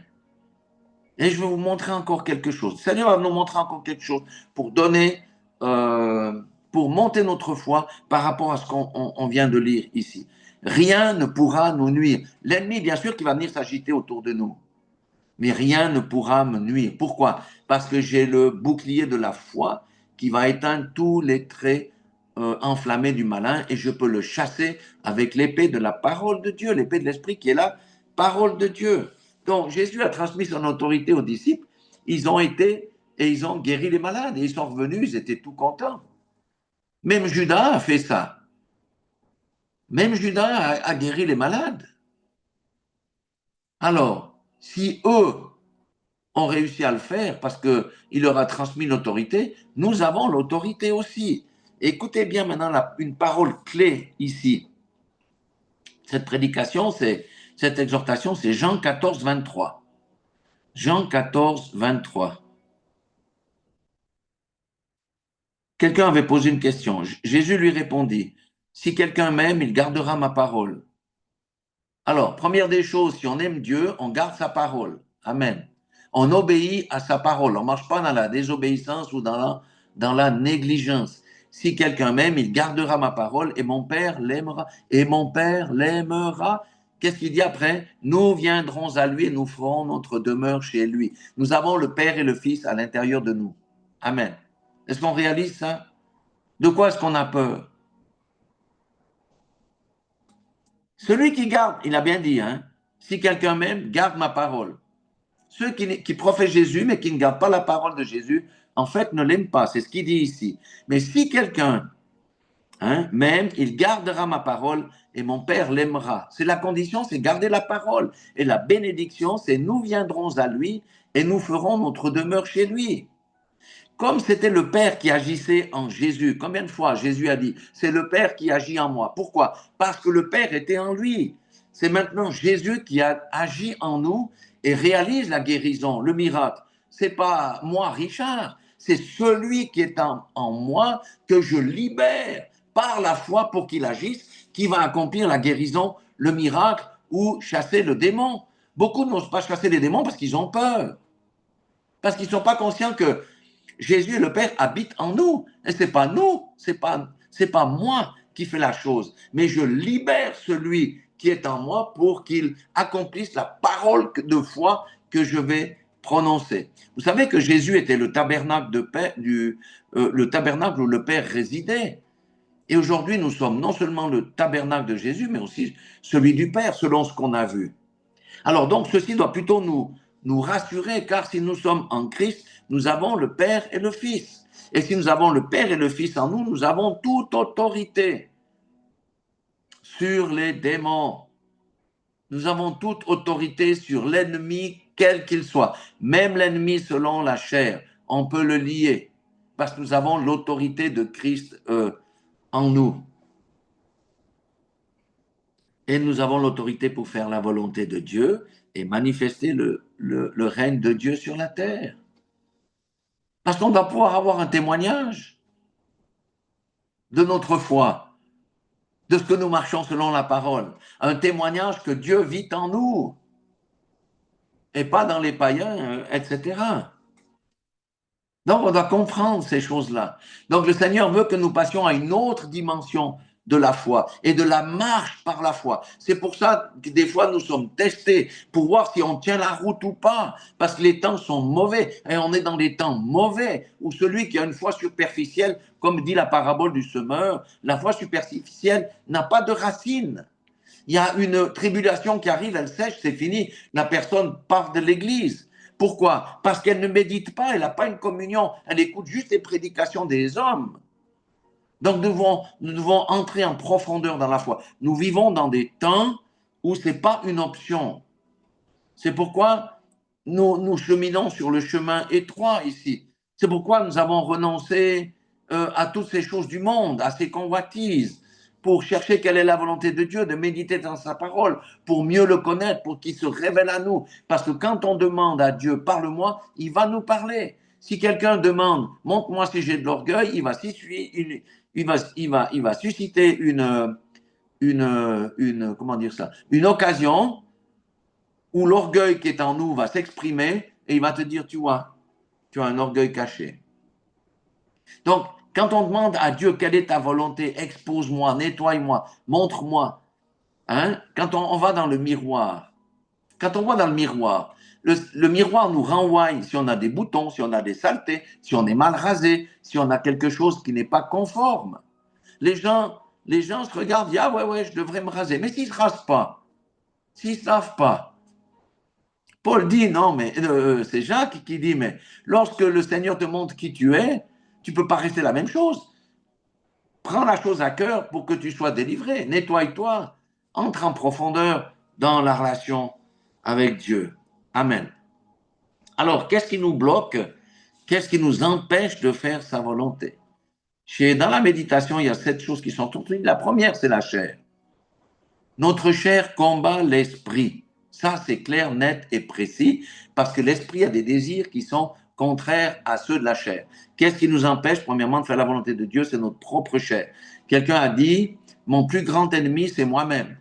Et je vais vous montrer encore quelque chose. Le Seigneur va nous montrer encore quelque chose pour donner, pour monter notre foi par rapport à ce qu'on vient de lire ici. Rien ne pourra nous nuire. L'ennemi, bien sûr, qui va venir s'agiter autour de nous. Mais rien ne pourra me nuire. Pourquoi? Parce que j'ai le bouclier de la foi qui va éteindre tous les traits enflammés du malin et je peux le chasser avec l'épée de la parole de Dieu, l'épée de l'esprit qui est la parole de Dieu. Donc Jésus a transmis son autorité aux disciples. Ils ont été et ils ont guéri les malades et ils sont revenus, ils étaient tout contents. Même Judas a fait ça. Même Judas a guéri les malades. Alors, si eux ont réussi à le faire parce qu'il leur a transmis l'autorité, nous avons l'autorité aussi. Écoutez bien maintenant une parole clé ici. Cette prédication, cette exhortation, c'est Jean 14, 23. Jean 14, 23. Quelqu'un avait posé une question. Jésus lui répondit, si quelqu'un m'aime, il gardera ma parole. Alors, première des choses, si on aime Dieu, on garde sa parole. Amen. On obéit à sa parole. On ne marche pas dans la désobéissance ou dans la négligence. Si quelqu'un m'aime, il gardera ma parole et mon Père l'aimera. Et mon Père l'aimera. Qu'est-ce qu'il dit après? Nous viendrons à lui et nous ferons notre demeure chez lui. Nous avons le Père et le Fils à l'intérieur de nous. Amen. Est-ce qu'on réalise ça? De quoi est-ce qu'on a peur? Celui qui garde, il a bien dit, hein, si quelqu'un m'aime, garde ma parole. Ceux qui professent Jésus, mais qui ne gardent pas la parole de Jésus, en fait, ne l'aiment pas. C'est ce qu'il dit ici. Mais si quelqu'un m'aime, il gardera ma parole et mon Père l'aimera. C'est la condition, c'est garder la parole. Et la bénédiction, c'est nous viendrons à lui et nous ferons notre demeure chez lui. Comme c'était le Père qui agissait en Jésus, combien de fois Jésus a dit, c'est le Père qui agit en moi. Pourquoi? Parce que le Père était en lui. C'est maintenant Jésus qui a agi en nous et réalise la guérison, le miracle. C'est pas moi, Richard, c'est celui qui est en moi que je libère par la foi pour qu'il agisse, qui va accomplir la guérison, le miracle ou chasser le démon. Beaucoup n'osent pas chasser les démons parce qu'ils ont peur, parce qu'ils ne sont pas conscients que Jésus et le Père habitent en nous. Et ce n'est pas nous, c'est pas moi qui fais la chose, mais je libère celui qui est en moi pour qu'il accomplisse la parole de foi que je vais prononcer. Vous savez que Jésus était le tabernacle, le tabernacle où le Père résidait. Et aujourd'hui, nous sommes non seulement le tabernacle de Jésus, mais aussi celui du Père, selon ce qu'on a vu. Alors donc, ceci doit plutôt nous rassurer, car si nous sommes en Christ, nous avons le Père et le Fils. Et si nous avons le Père et le Fils en nous, nous avons toute autorité sur les démons. Nous avons toute autorité sur l'ennemi, quel qu'il soit. Même l'ennemi selon la chair, on peut le lier, parce que nous avons l'autorité de Christ en nous. Et nous avons l'autorité pour faire la volonté de Dieu et manifester le règne de Dieu sur la terre. Parce qu'on doit pouvoir avoir un témoignage de notre foi, de ce que nous marchons selon la parole. Un témoignage que Dieu vit en nous et pas dans les païens, etc. Donc, on doit comprendre ces choses-là. Donc, le Seigneur veut que nous passions à une autre dimension de la foi et de la marche par la foi. C'est pour ça que des fois, nous sommes testés pour voir si on tient la route ou pas, parce que les temps sont mauvais et on est dans des temps mauvais où celui qui a une foi superficielle, comme dit la parabole du semeur, la foi superficielle n'a pas de racine. Il y a une tribulation qui arrive, elle sèche, c'est fini. La personne part de l'église. Pourquoi? Parce qu'elle ne médite pas, elle n'a pas une communion, elle écoute juste les prédications des hommes. Donc nous devons entrer en profondeur dans la foi. Nous vivons dans des temps où ce n'est pas une option. C'est pourquoi nous cheminons sur le chemin étroit ici. C'est pourquoi nous avons renoncé à toutes ces choses du monde, à ces convoitises, pour chercher quelle est la volonté de Dieu, de méditer dans sa parole, pour mieux le connaître, pour qu'il se révèle à nous. Parce que quand on demande à Dieu, parle-moi, il va nous parler. Si quelqu'un demande, montre-moi si j'ai de l'orgueil, il va susciter comment dire ça, une occasion où l'orgueil qui est en nous va s'exprimer et il va te dire, tu vois, tu as un orgueil caché. Donc, quand on demande à Dieu quelle est ta volonté, expose-moi, nettoie-moi, montre-moi. Hein? Quand on va dans le miroir, quand on voit dans le miroir, le miroir nous renvoie si on a des boutons, si on a des saletés, si on est mal rasé, si on a quelque chose qui n'est pas conforme. Les gens se regardent, disent, ah ouais, je devrais me raser. Mais s'ils ne se rasent pas, s'ils ne savent pas, Paul dit, non, mais c'est Jacques qui dit, mais lorsque le Seigneur te montre qui tu es, tu ne peux pas rester la même chose. Prends la chose à cœur pour que tu sois délivré. Nettoie-toi. Entre en profondeur dans la relation avec Dieu. Amen. Alors, qu'est-ce qui nous bloque? Qu'est-ce qui nous empêche de faire sa volonté? Dans la méditation, il y a 7 choses qui sont toutes. La première, c'est la chair. Notre chair combat l'esprit. Ça, c'est clair, net et précis, parce que l'esprit a des désirs qui sont contraires à ceux de la chair. Qu'est-ce qui nous empêche, premièrement, de faire la volonté de Dieu? C'est notre propre chair. Quelqu'un a dit, mon plus grand ennemi, c'est moi-même.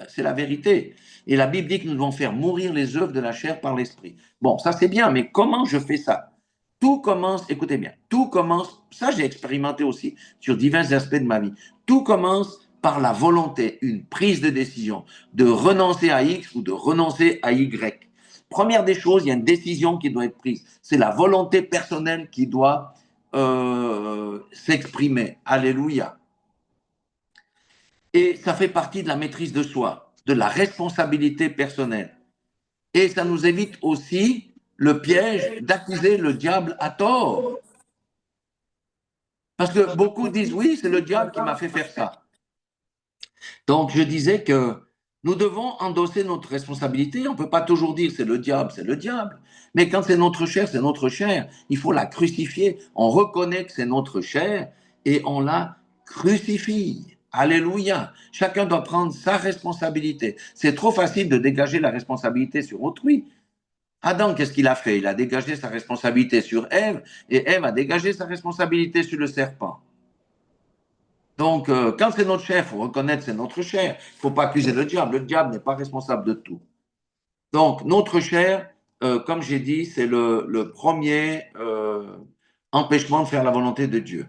C'est la vérité. Et la Bible dit que nous devons faire mourir les œuvres de la chair par l'esprit. Bon, ça c'est bien, mais comment je fais ça? Tout commence, écoutez bien, tout commence, ça j'ai expérimenté aussi sur divers aspects de ma vie, tout commence par la volonté, une prise de décision, de renoncer à X ou de renoncer à Y. Première des choses, il y a une décision qui doit être prise. C'est la volonté personnelle qui doit s'exprimer. Alléluia. Et ça fait partie de la maîtrise de soi, de la responsabilité personnelle. Et ça nous évite aussi le piège d'accuser le diable à tort. Parce que beaucoup disent, oui, c'est le diable qui m'a fait faire ça. Donc, je disais que Nous devons endosser notre responsabilité. On ne peut pas toujours dire c'est le diable, c'est le diable. Mais quand c'est notre chair, c'est notre chair. Il faut la crucifier. On reconnaît que c'est notre chair et on la crucifie. Alléluia. Chacun doit prendre sa responsabilité. C'est trop facile de dégager la responsabilité sur autrui. Adam, qu'est-ce qu'il a fait? Il a dégagé sa responsabilité sur Ève et Ève a dégagé sa responsabilité sur le serpent. Donc, quand c'est notre chair, il faut reconnaître que c'est notre chair. Il ne faut pas accuser le diable. Le diable n'est pas responsable de tout. Donc, notre chair, comme j'ai dit, c'est le premier empêchement de faire la volonté de Dieu.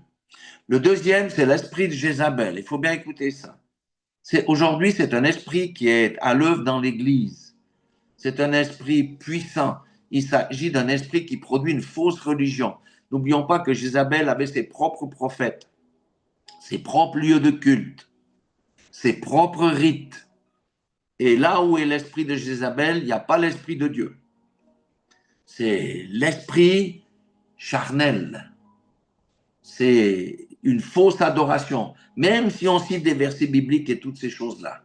Le deuxième, c'est l'esprit de Jézabel. Il faut bien écouter ça. Aujourd'hui, c'est un esprit qui est à l'œuvre dans l'Église. C'est un esprit puissant. Il s'agit d'un esprit qui produit une fausse religion. N'oublions pas que Jézabel avait ses propres prophètes, ses propres lieux de culte, ses propres rites. Et là où est l'esprit de Jézabel, il n'y a pas l'esprit de Dieu. C'est l'esprit charnel. C'est une fausse adoration, même si on cite des versets bibliques et toutes ces choses-là.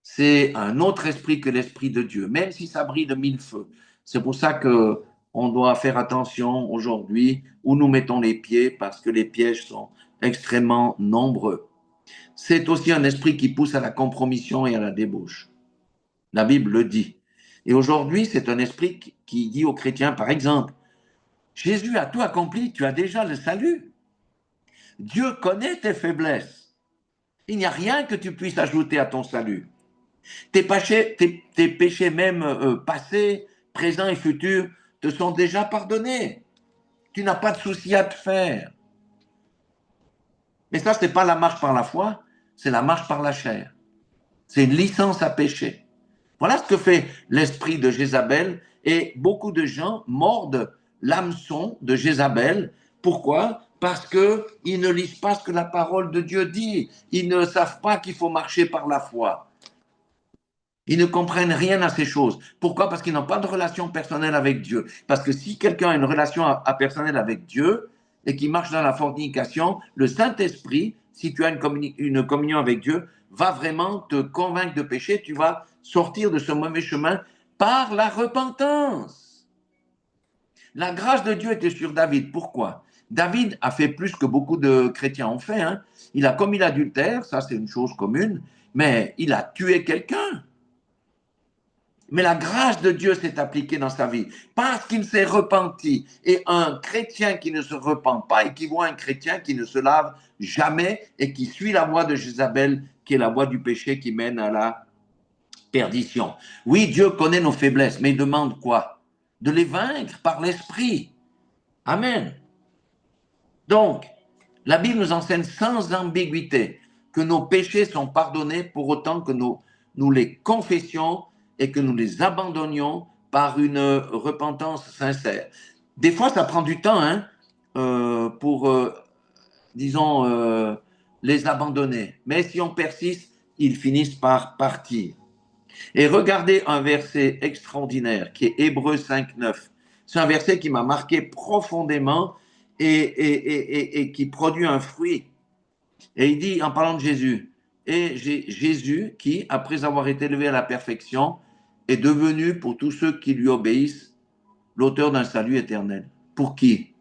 C'est un autre esprit que l'esprit de Dieu, même si ça brille de mille feux. C'est pour ça que on doit faire attention aujourd'hui où nous mettons les pieds, parce que les pièges sont extrêmement nombreux. C'est aussi un esprit qui pousse à la compromission et à la débauche. La Bible le dit. Et aujourd'hui, c'est un esprit qui dit aux chrétiens, par exemple, Jésus a tout accompli, tu as déjà le salut. Dieu connaît tes faiblesses. Il n'y a rien que tu puisses ajouter à ton salut. Tes péchés même passés, présents et futurs te sont déjà pardonnés. Tu n'as pas de souci à te faire. Mais ça, ce n'est pas la marche par la foi, c'est la marche par la chair. C'est une licence à pécher. Voilà ce que fait l'esprit de Jézabel et beaucoup de gens mordent l'hameçon de Jézabel. Pourquoi? Parce qu'ils ne lisent pas ce que la parole de Dieu dit. Ils ne savent pas qu'il faut marcher par la foi. Ils ne comprennent rien à ces choses. Pourquoi? Parce qu'ils n'ont pas de relation personnelle avec Dieu. Parce que si quelqu'un a une relation personnelle avec Dieu et qui marche dans la fornication, le Saint-Esprit, si tu as une communion avec Dieu, va vraiment te convaincre de péché. Tu vas sortir de ce mauvais chemin par la repentance. La grâce de Dieu était sur David. Pourquoi? David a fait plus que beaucoup de chrétiens ont fait. Hein. Il a commis l'adultère, ça c'est une chose commune, mais il a tué quelqu'un. Mais la grâce de Dieu s'est appliquée dans sa vie parce qu'il s'est repenti. Et un chrétien qui ne se repent pas équivaut à un chrétien qui ne se lave jamais et qui suit la voie de Jézabel, qui est la voie du péché qui mène à la perdition. Oui, Dieu connaît nos faiblesses, mais il demande quoi? De les vaincre par l'esprit. Amen. Donc, la Bible nous enseigne sans ambiguïté que nos péchés sont pardonnés pour autant que nous les confessions et que nous les abandonnions par une repentance sincère. Des fois, ça prend du temps hein, pour, disons, les abandonner. Mais si on persiste, ils finissent par partir. Et regardez un verset extraordinaire qui est Hébreux 5:9. C'est un verset qui m'a marqué profondément et qui produit un fruit. Et il dit, en parlant de Jésus, et Jésus qui, après avoir été élevé à la perfection, est devenu pour tous ceux qui lui obéissent l'auteur d'un salut éternel. Pour qui?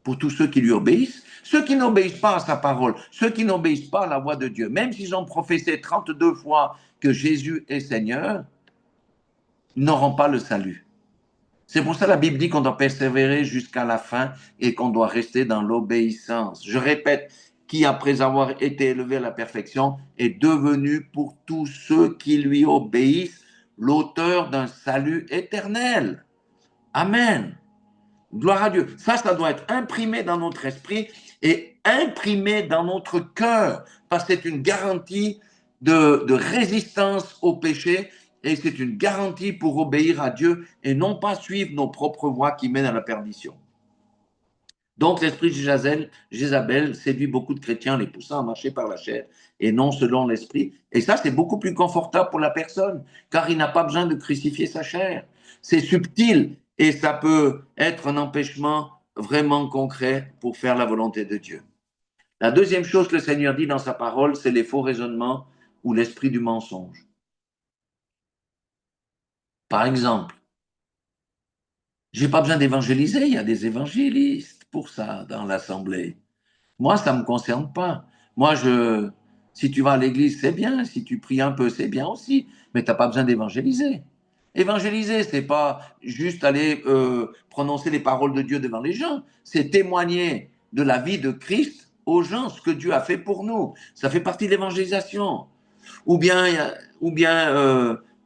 Pour tous ceux qui lui obéissent. Ceux qui n'obéissent pas à sa parole, ceux qui n'obéissent pas à la voix de Dieu, même s'ils ont professé 32 fois que Jésus est Seigneur, n'auront pas le salut. C'est pour ça que la Bible dit qu'on doit persévérer jusqu'à la fin et qu'on doit rester dans l'obéissance. Je répète, qui après avoir été élevé à la perfection est devenu pour tous ceux qui lui obéissent l'auteur d'un salut éternel. Amen. Gloire à Dieu. Ça doit être imprimé dans notre esprit et imprimé dans notre cœur parce que c'est une garantie de résistance au péché et c'est une garantie pour obéir à Dieu et non pas suivre nos propres voies qui mènent à la perdition. Donc l'esprit de Jézabel séduit beaucoup de chrétiens, les poussant à marcher par la chair et non selon l'esprit. Et ça, c'est beaucoup plus confortable pour la personne, car il n'a pas besoin de crucifier sa chair. C'est subtil et ça peut être un empêchement vraiment concret pour faire la volonté de Dieu. La deuxième chose que le Seigneur dit dans sa parole, c'est les faux raisonnements ou l'esprit du mensonge. Par exemple, j'ai pas besoin d'évangéliser, il y a des évangélistes pour ça dans l'assemblée. Moi, ça ne me concerne pas. Moi, si tu vas à l'église, c'est bien. Si tu pries un peu, c'est bien aussi. Mais tu n'as pas besoin d'évangéliser. Évangéliser, c'est pas juste aller prononcer les paroles de Dieu devant les gens. C'est témoigner de la vie de Christ aux gens, ce que Dieu a fait pour nous. Ça fait partie de l'évangélisation. Ou bien,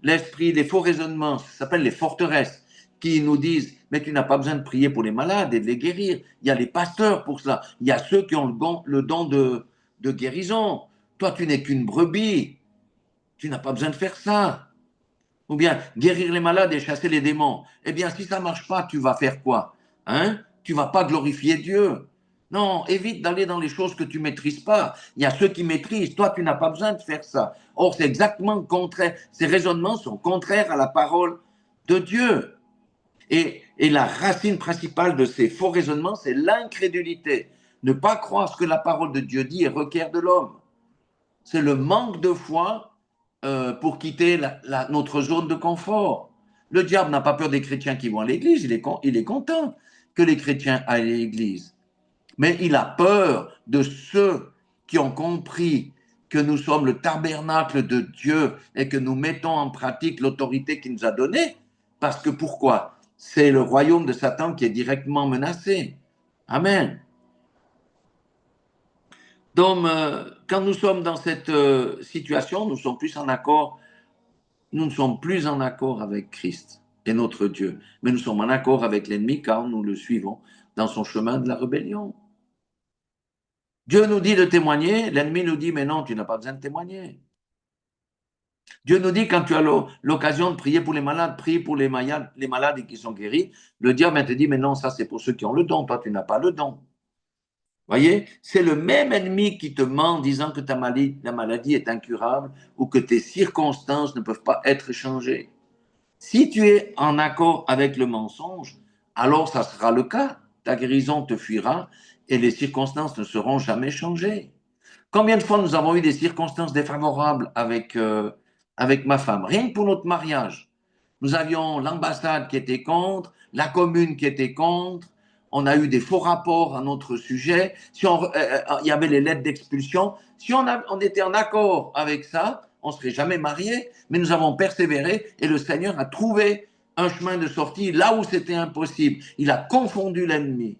l'esprit, les faux raisonnements, ça s'appelle les forteresses, qui nous disent, mais tu n'as pas besoin de prier pour les malades et de les guérir. Il y a les pasteurs pour cela. Il y a ceux qui ont le don de guérison. Toi, tu n'es qu'une brebis. Tu n'as pas besoin de faire ça. Ou bien guérir les malades et chasser les démons. Eh bien, si ça ne marche pas, tu vas faire quoi? Hein? Tu ne vas pas glorifier Dieu. Non, évite d'aller dans les choses que tu ne maîtrises pas. Il y a ceux qui maîtrisent. Toi, tu n'as pas besoin de faire ça. Or, c'est exactement le contraire. Ces raisonnements sont contraires à la parole de Dieu. Et la racine principale de ces faux raisonnements, c'est l'incrédulité. Ne pas croire ce que la parole de Dieu dit et requiert de l'homme. C'est le manque de foi pour quitter notre zone de confort. Le diable n'a pas peur des chrétiens qui vont à l'église, il est content que les chrétiens aillent à l'église. Mais il a peur de ceux qui ont compris que nous sommes le tabernacle de Dieu et que nous mettons en pratique l'autorité qu'il nous a donnée. Parce que pourquoi? C'est le royaume de Satan qui est directement menacé. Amen. Donc, quand nous sommes dans cette situation, nous ne sommes plus en accord avec Christ et notre Dieu, mais nous sommes en accord avec l'ennemi car nous le suivons dans son chemin de la rébellion. Dieu nous dit de témoigner, l'ennemi nous dit, mais non, tu n'as pas besoin de témoigner. Dieu nous dit, quand tu as l'occasion de prier pour les malades, prie pour les malades qui sont guéris. Le diable te dit, mais non, ça c'est pour ceux qui ont le don, toi tu n'as pas le don. Voyez, c'est le même ennemi qui te ment disant que ta maladie est incurable ou que tes circonstances ne peuvent pas être changées. Si tu es en accord avec le mensonge, alors ça sera le cas. Ta guérison te fuira et les circonstances ne seront jamais changées. Combien de fois nous avons eu des circonstances défavorables avec ma femme, rien que pour notre mariage. Nous avions l'ambassade qui était contre, la commune qui était contre, on a eu des faux rapports à notre sujet, il y avait les lettres d'expulsion. Si on était en accord avec ça, on ne serait jamais mariés, mais nous avons persévéré et le Seigneur a trouvé un chemin de sortie là où c'était impossible. Il a confondu l'ennemi.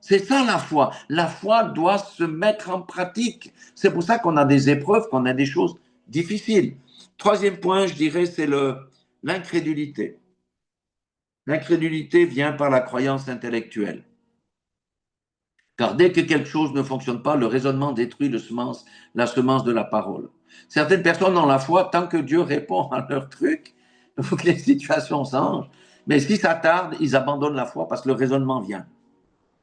C'est ça la foi. La foi doit se mettre en pratique. C'est pour ça qu'on a des épreuves, qu'on a des choses difficiles. Troisième point, je dirais, c'est l'incrédulité. L'incrédulité vient par la croyance intellectuelle. Car dès que quelque chose ne fonctionne pas, le raisonnement détruit la semence de la parole. Certaines personnes ont la foi tant que Dieu répond à leur truc, il faut que les situations changent. Mais si ça tarde, ils abandonnent la foi parce que le raisonnement vient.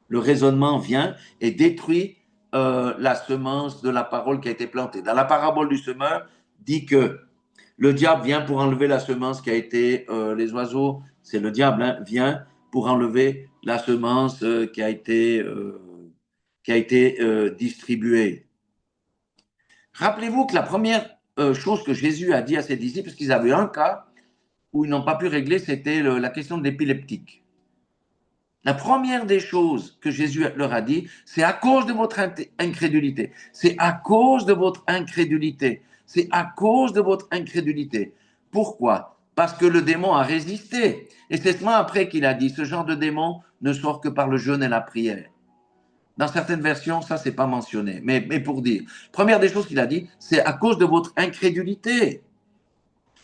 Le raisonnement vient et détruit la semence de la parole qui a été plantée. Dans la parabole du semeur, dit que le diable vient pour enlever la semence qui a été, les oiseaux, c'est le diable, hein, vient pour enlever la semence qui a été distribuée. Rappelez-vous que la première chose que Jésus a dit à ses disciples, parce qu'ils avaient un cas où ils n'ont pas pu régler, c'était la question de l'épileptique. La première des choses que Jésus leur a dit, c'est à cause de votre incrédulité. C'est à cause de votre incrédulité. C'est à cause de votre incrédulité. Pourquoi? Parce que le démon a résisté. Et c'est seulement après qu'il a dit, ce genre de démon ne sort que par le jeûne et la prière. Dans certaines versions, ça, c'est pas mentionné. Mais pour dire, première des choses qu'il a dit, c'est à cause de votre incrédulité.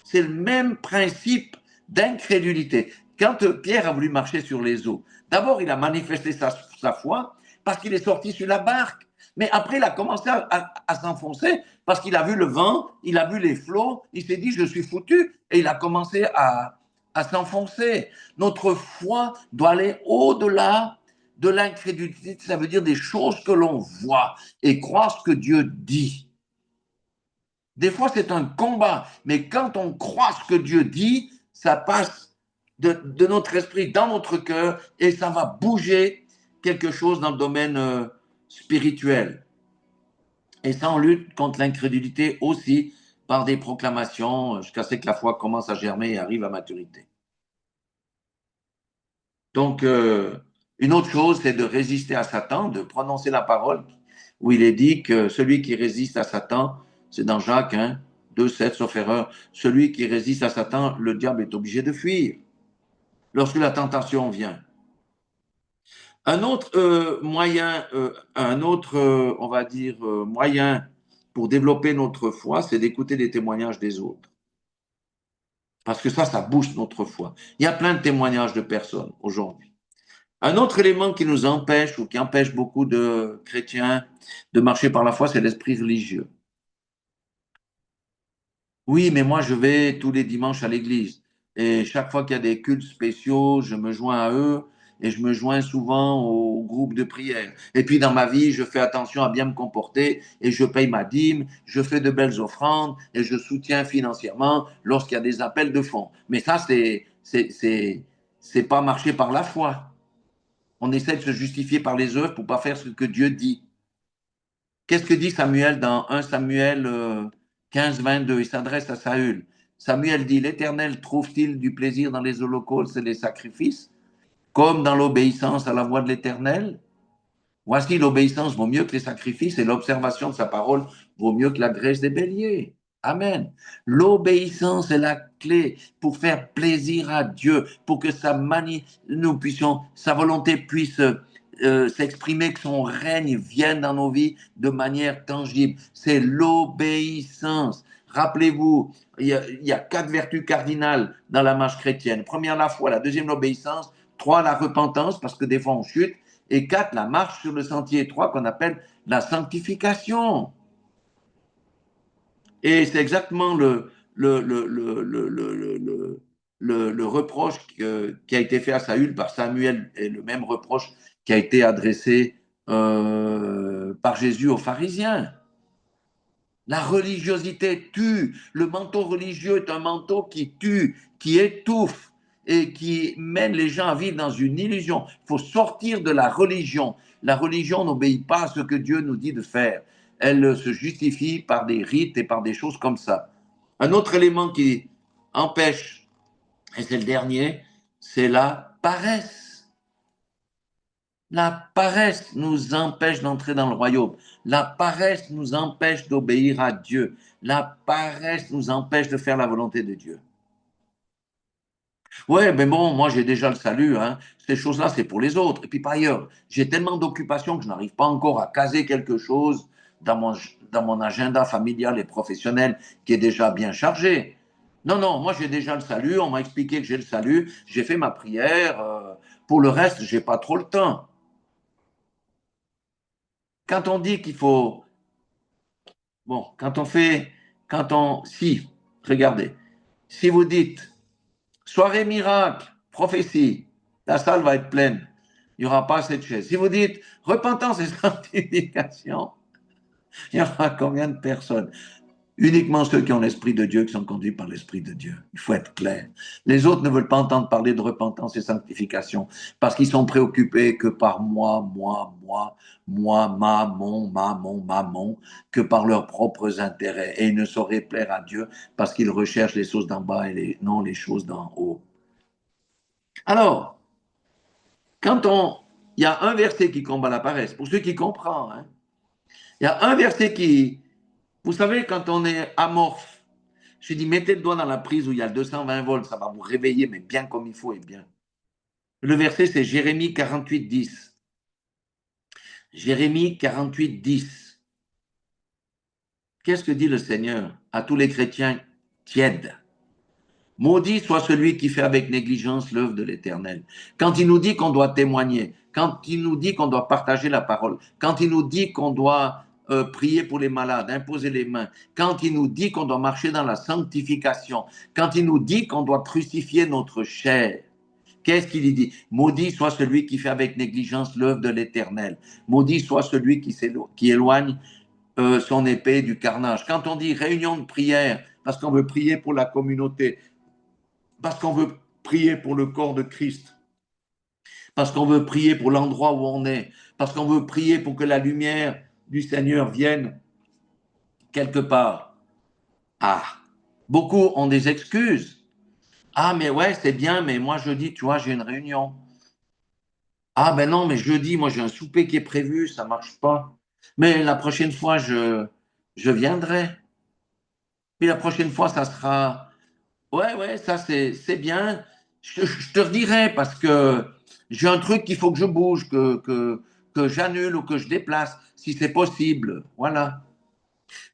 C'est le même principe d'incrédulité. Quand Pierre a voulu marcher sur les eaux, d'abord, il a manifesté sa foi parce qu'il est sorti sur la barque. Mais après, il a commencé à s'enfoncer parce qu'il a vu le vent, il a vu les flots, il s'est dit, je suis foutu, et il a commencé à s'enfoncer. Notre foi doit aller au-delà de l'incrédulité, ça veut dire des choses que l'on voit et croire ce que Dieu dit. Des fois, c'est un combat, mais quand on croit ce que Dieu dit, ça passe de notre esprit dans notre cœur et ça va bouger quelque chose dans le domaine spirituel. Et ça, on lutte contre l'incrédulité aussi par des proclamations, jusqu'à ce que la foi commence à germer et arrive à maturité. Donc, une autre chose, c'est de résister à Satan, de prononcer la parole où il est dit que celui qui résiste à Satan, c'est dans Jacques 1, 2, 7, sauf erreur, celui qui résiste à Satan, le diable est obligé de fuir lorsque la tentation vient. Un autre moyen, on va dire, moyen pour développer notre foi, c'est d'écouter les témoignages des autres. Parce que ça booste notre foi. Il y a plein de témoignages de personnes aujourd'hui. Un autre élément qui nous empêche ou qui empêche beaucoup de chrétiens de marcher par la foi, c'est l'esprit religieux. Oui, mais moi, je vais tous les dimanches à l'église. Et chaque fois qu'il y a des cultes spéciaux, je me joins à eux et je me joins souvent au groupe de prière. Et puis, dans ma vie, je fais attention à bien me comporter et je paye ma dîme, je fais de belles offrandes et je soutiens financièrement lorsqu'il y a des appels de fonds. Mais ça, c'est pas marcher par la foi. On essaie de se justifier par les œuvres pour pas faire ce que Dieu dit. Qu'est-ce que dit Samuel dans 1 Samuel 15, 22? Il s'adresse à Saül. Samuel dit, l'Éternel trouve-t-il du plaisir dans les holocaustes et les sacrifices, comme dans l'obéissance à la voix de l'Éternel? Voici, l'obéissance vaut mieux que les sacrifices et l'observation de sa parole vaut mieux que la graisse des béliers. Amen. L'obéissance est la clé pour faire plaisir à Dieu, pour que nous puissions, sa volonté puisse s'exprimer, que son règne vienne dans nos vies de manière tangible. C'est l'obéissance. Rappelez-vous, il y a 4 vertus cardinales dans la marche chrétienne. Première, la foi. La deuxième, l'obéissance. 3, la repentance, parce que des fois on chute. Et 4, la marche sur le sentier étroit qu'on appelle la sanctification. Et c'est exactement le reproche qui a été fait à Saül par Samuel et le même reproche qui a été adressé par Jésus aux pharisiens. La religiosité tue. Le manteau religieux est un manteau qui tue, qui étouffe et qui mène les gens à vivre dans une illusion. Il faut sortir de la religion. La religion n'obéit pas à ce que Dieu nous dit de faire. Elle se justifie par des rites et par des choses comme ça. Un autre élément qui empêche, et c'est le dernier, c'est la paresse. La paresse nous empêche d'entrer dans le royaume. La paresse nous empêche d'obéir à Dieu. La paresse nous empêche de faire la volonté de Dieu. Ouais, mais bon, moi j'ai déjà le salut, hein. Ces choses-là, c'est pour les autres. Et puis par ailleurs, j'ai tellement d'occupations que je n'arrive pas encore à caser quelque chose dans mon agenda familial et professionnel qui est déjà bien chargé. Non, non, moi j'ai déjà le salut, on m'a expliqué que j'ai le salut, j'ai fait ma prière. Pour le reste, j'ai pas trop le temps. Quand on dit qu'il faut, bon, si, regardez, si vous dites soirée miracle, prophétie, la salle va être pleine. Il n'y aura pas assez de chaises. Si vous dites repentance et sanctification, il y aura combien de personnes? Uniquement ceux qui ont l'Esprit de Dieu, qui sont conduits par l'Esprit de Dieu. Il faut être clair. Les autres ne veulent pas entendre parler de repentance et sanctification parce qu'ils sont préoccupés que par maman, que par leurs propres intérêts. Et ils ne sauraient plaire à Dieu parce qu'ils recherchent les choses d'en bas et non les choses d'en haut. Alors, il y a un verset qui combat la paresse, pour ceux qui comprennent, hein, il y a un verset qui, vous savez, quand on est amorphe, je dis, mettez le doigt dans la prise où il y a 220 volts, ça va vous réveiller, mais bien comme il faut et bien. Le verset, c'est Jérémie 48, 10. Jérémie 48, 10. Qu'est-ce que dit le Seigneur à tous les chrétiens tièdes? Maudit soit celui qui fait avec négligence l'œuvre de l'Éternel. Quand il nous dit qu'on doit témoigner, quand il nous dit qu'on doit partager la parole, quand il nous dit qu'on doit prier pour les malades, imposer les mains, quand il nous dit qu'on doit marcher dans la sanctification, quand il nous dit qu'on doit crucifier notre chair, qu'est-ce qu'il dit? Maudit soit celui qui fait avec négligence l'œuvre de l'Éternel. Maudit soit celui qui éloigne son épée du carnage. Quand on dit réunion de prière, parce qu'on veut prier pour la communauté, parce qu'on veut prier pour le corps de Christ, parce qu'on veut prier pour l'endroit où on est, parce qu'on veut prier pour que la lumière du Seigneur vienne quelque part. Ah, beaucoup ont des excuses. Ah, mais ouais, c'est bien, mais moi jeudi, tu vois, j'ai une réunion. Ah, ben non, mais jeudi, moi j'ai un souper qui est prévu, ça marche pas. Mais la prochaine fois, je viendrai. Puis la prochaine fois, ça sera. Ouais, ouais, ça c'est bien. Je te redirai parce que j'ai un truc qu'il faut que je bouge, que j'annule ou que je déplace, si c'est possible. Voilà.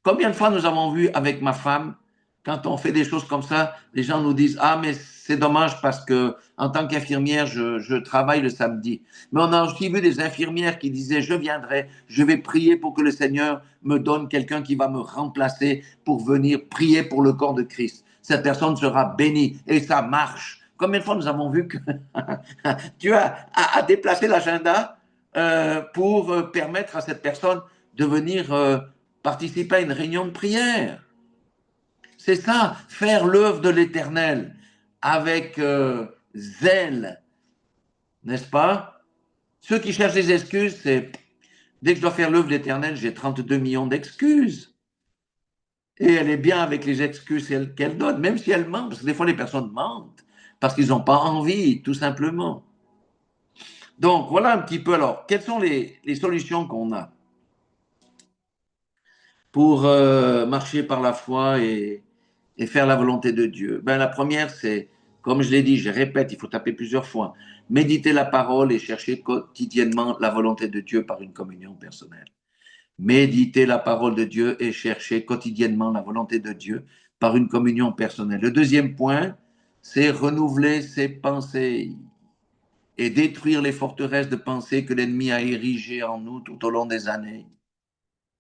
Combien de fois nous avons vu avec ma femme, quand on fait des choses comme ça, les gens nous disent, ah, mais c'est dommage parce que en tant qu'infirmière, je travaille le samedi. Mais on a aussi vu des infirmières qui disaient, je viendrai, je vais prier pour que le Seigneur me donne quelqu'un qui va me remplacer pour venir prier pour le corps de Christ. Cette personne sera bénie et ça marche. Combien de fois nous avons vu que Dieu a déplacé l'agenda pour permettre à cette personne de venir participer à une réunion de prière. C'est ça, faire l'œuvre de l'Éternel avec zèle, n'est-ce pas? Ceux qui cherchent des excuses, c'est dès que je dois faire l'œuvre de l'Éternel, j'ai 32 millions d'excuses. Et elle est bien avec les excuses qu'elle donne, même si elle ment, parce que des fois les personnes mentent, parce qu'ils n'ont pas envie, tout simplement. Donc voilà un petit peu alors, quelles sont les solutions qu'on a pour marcher par la foi et faire la volonté de Dieu? Ben, la première, c'est, comme je l'ai dit, je répète, il faut taper plusieurs fois, méditer la parole et chercher quotidiennement la volonté de Dieu par une communion personnelle. Méditer la parole de Dieu et chercher quotidiennement la volonté de Dieu par une communion personnelle. Le deuxième point, c'est renouveler ses pensées et détruire les forteresses de pensée que l'ennemi a érigées en nous tout au long des années.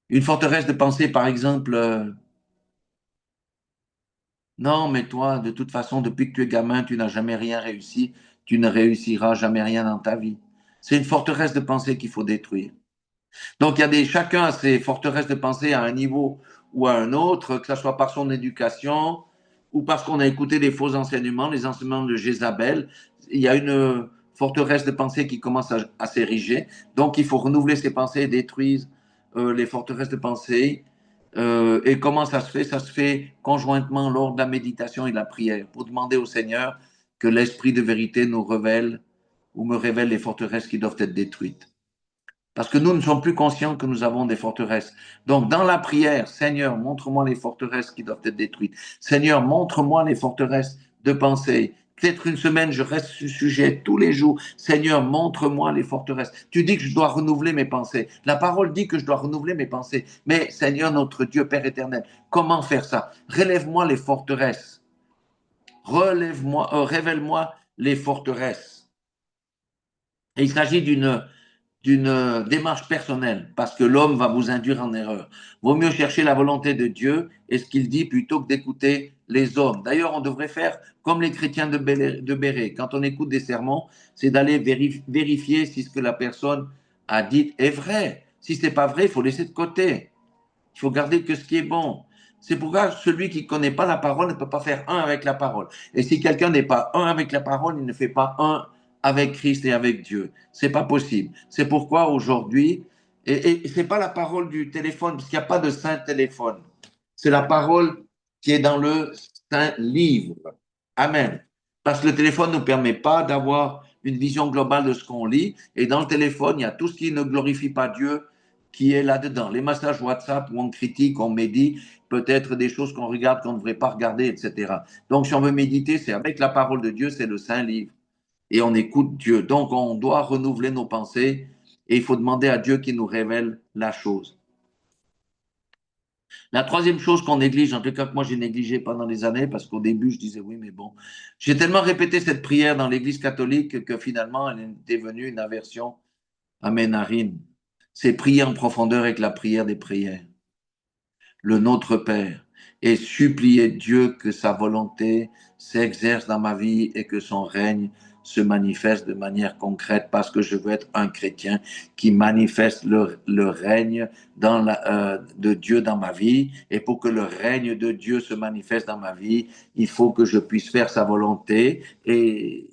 Une forteresse de pensée, par exemple, non, mais toi, de toute façon, depuis que tu es gamin, tu n'as jamais rien réussi, tu ne réussiras jamais rien dans ta vie. C'est une forteresse de pensée qu'il faut détruire. Donc, il y a chacun a ses forteresses de pensée à un niveau ou à un autre, que ce soit par son éducation ou parce qu'on a écouté des faux enseignements, les enseignements de Jézabel. Il y a une forteresse de pensée qui commence à s'ériger. Donc, il faut renouveler ses pensées et détruire les forteresses de pensée. Et comment ça se fait? Ça se fait conjointement lors de la méditation et de la prière pour demander au Seigneur que l'Esprit de vérité nous révèle ou me révèle les forteresses qui doivent être détruites. Parce que nous ne sommes plus conscients que nous avons des forteresses. Donc, dans la prière, Seigneur, montre-moi les forteresses qui doivent être détruites. Seigneur, montre-moi les forteresses de pensée. Peut-être une semaine, je reste sujet tous les jours. Seigneur, montre-moi les forteresses. Tu dis que je dois renouveler mes pensées. La parole dit que je dois renouveler mes pensées. Mais Seigneur, notre Dieu, Père éternel, comment faire ça? Relève-moi les forteresses. Relève-moi, révèle-moi les forteresses. Et il s'agit d'une démarche personnelle, parce que l'homme va vous induire en erreur. Vaut mieux chercher la volonté de Dieu et ce qu'il dit plutôt que d'écouter les hommes. D'ailleurs, on devrait faire comme les chrétiens de Béret. Quand on écoute des sermons, c'est d'aller vérifier si ce que la personne a dit est vrai. Si ce n'est pas vrai, il faut laisser de côté. Il faut garder que ce qui est bon. C'est pourquoi celui qui ne connaît pas la parole ne peut pas faire un avec la parole. Et si quelqu'un n'est pas un avec la parole, il ne fait pas un avec Christ et avec Dieu. C'est pas possible. C'est pourquoi aujourd'hui, et c'est pas la parole du téléphone, parce qu'il n'y a pas de saint téléphone. C'est la parole qui est dans le saint livre. Amen. Parce que le téléphone ne nous permet pas d'avoir une vision globale de ce qu'on lit. Et dans le téléphone, il y a tout ce qui ne glorifie pas Dieu qui est là-dedans. Les messages WhatsApp où on critique, on médit, peut-être des choses qu'on regarde qu'on ne devrait pas regarder, etc. Donc, si on veut méditer, c'est avec la parole de Dieu, c'est le Saint Livre. Et on écoute Dieu. Donc, on doit renouveler nos pensées et il faut demander à Dieu qu'il nous révèle la chose. La troisième chose qu'on néglige, en tout cas que moi j'ai négligé pendant des années, parce qu'au début je disais oui, mais bon, j'ai tellement répété cette prière dans l'Église catholique que finalement elle est devenue une aversion à mes narines. C'est prier en profondeur avec la prière des prières, le Notre Père, et supplier Dieu que sa volonté s'exerce dans ma vie et que son règne se manifeste de manière concrète parce que je veux être un chrétien qui manifeste le règne de Dieu dans ma vie. Et pour que le règne de Dieu se manifeste dans ma vie, il faut que je puisse faire sa volonté. Et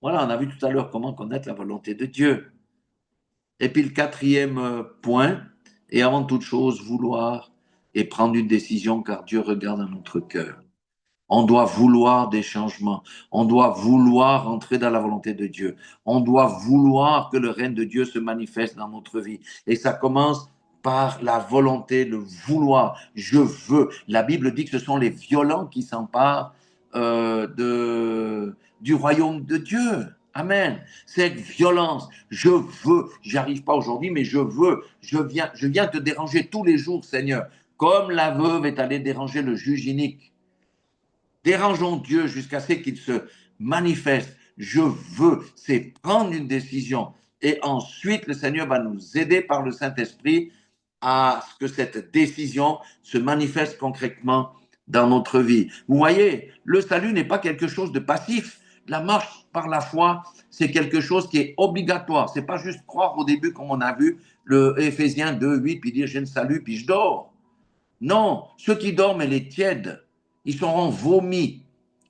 voilà, on a vu tout à l'heure comment connaître la volonté de Dieu. Et puis le quatrième point, et avant toute chose, vouloir et prendre une décision car Dieu regarde à notre cœur. On doit vouloir des changements. On doit vouloir entrer dans la volonté de Dieu. On doit vouloir que le règne de Dieu se manifeste dans notre vie. Et ça commence par la volonté, le vouloir. Je veux. La Bible dit que ce sont les violents qui s'emparent du royaume de Dieu. Amen. Cette violence, je veux, j'arrive pas aujourd'hui, mais je veux, je viens te déranger tous les jours, Seigneur, comme la veuve est allée déranger le juge inique. Dérangeons Dieu jusqu'à ce qu'il se manifeste. Je veux, c'est prendre une décision. Et ensuite, le Seigneur va nous aider par le Saint-Esprit à ce que cette décision se manifeste concrètement dans notre vie. Vous voyez, le salut n'est pas quelque chose de passif. La marche par la foi, c'est quelque chose qui est obligatoire. C'est pas juste croire au début, comme on a vu, le Éphésiens 2:8, puis dire j'ai le salut, puis je dors. Non, ceux qui dorment, elle est tiède. Ils seront vomis.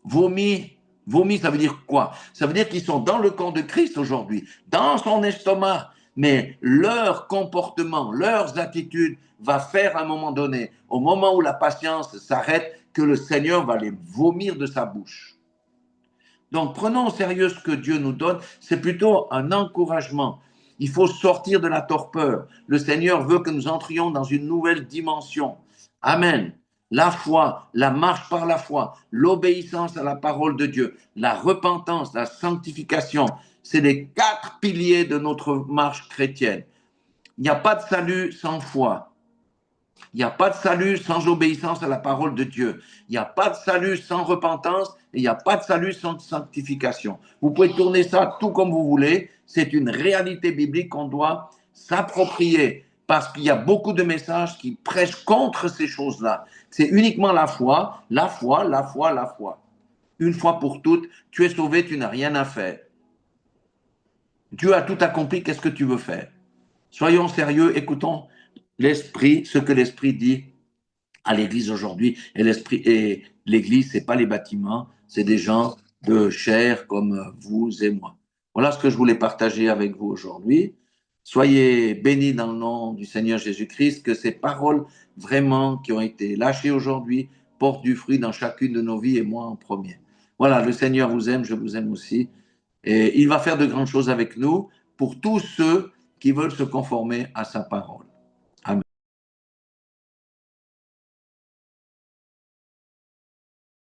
Vomis, vomis, ça veut dire quoi? Ça veut dire qu'ils sont dans le camp de Christ aujourd'hui, dans son estomac. Mais leur comportement, leurs attitudes va faire à un moment donné, au moment où la patience s'arrête, que le Seigneur va les vomir de sa bouche. Donc prenons au sérieux ce que Dieu nous donne. C'est plutôt un encouragement. Il faut sortir de la torpeur. Le Seigneur veut que nous entrions dans une nouvelle dimension. Amen. La foi, la marche par la foi, l'obéissance à la parole de Dieu, la repentance, la sanctification, c'est les 4 piliers de notre marche chrétienne. Il n'y a pas de salut sans foi. Il n'y a pas de salut sans obéissance à la parole de Dieu. Il n'y a pas de salut sans repentance et il n'y a pas de salut sans sanctification. Vous pouvez tourner ça tout comme vous voulez. C'est une réalité biblique qu'on doit s'approprier parce qu'il y a beaucoup de messages qui prêchent contre ces choses-là. C'est uniquement la foi, la foi, la foi, la foi. Une fois pour toutes, tu es sauvé, tu n'as rien à faire. Dieu a tout accompli, qu'est-ce que tu veux faire? Soyons sérieux, écoutons l'Esprit, ce que l'Esprit dit à l'Église aujourd'hui. Et l'Église, c'est pas les bâtiments, c'est des gens de chair comme vous et moi. Voilà ce que je voulais partager avec vous aujourd'hui. Soyez bénis dans le nom du Seigneur Jésus-Christ, que ces paroles vraiment qui ont été lâchées aujourd'hui portent du fruit dans chacune de nos vies et moi en premier. Voilà, le Seigneur vous aime, je vous aime aussi. Et il va faire de grandes choses avec nous pour tous ceux qui veulent se conformer à sa parole.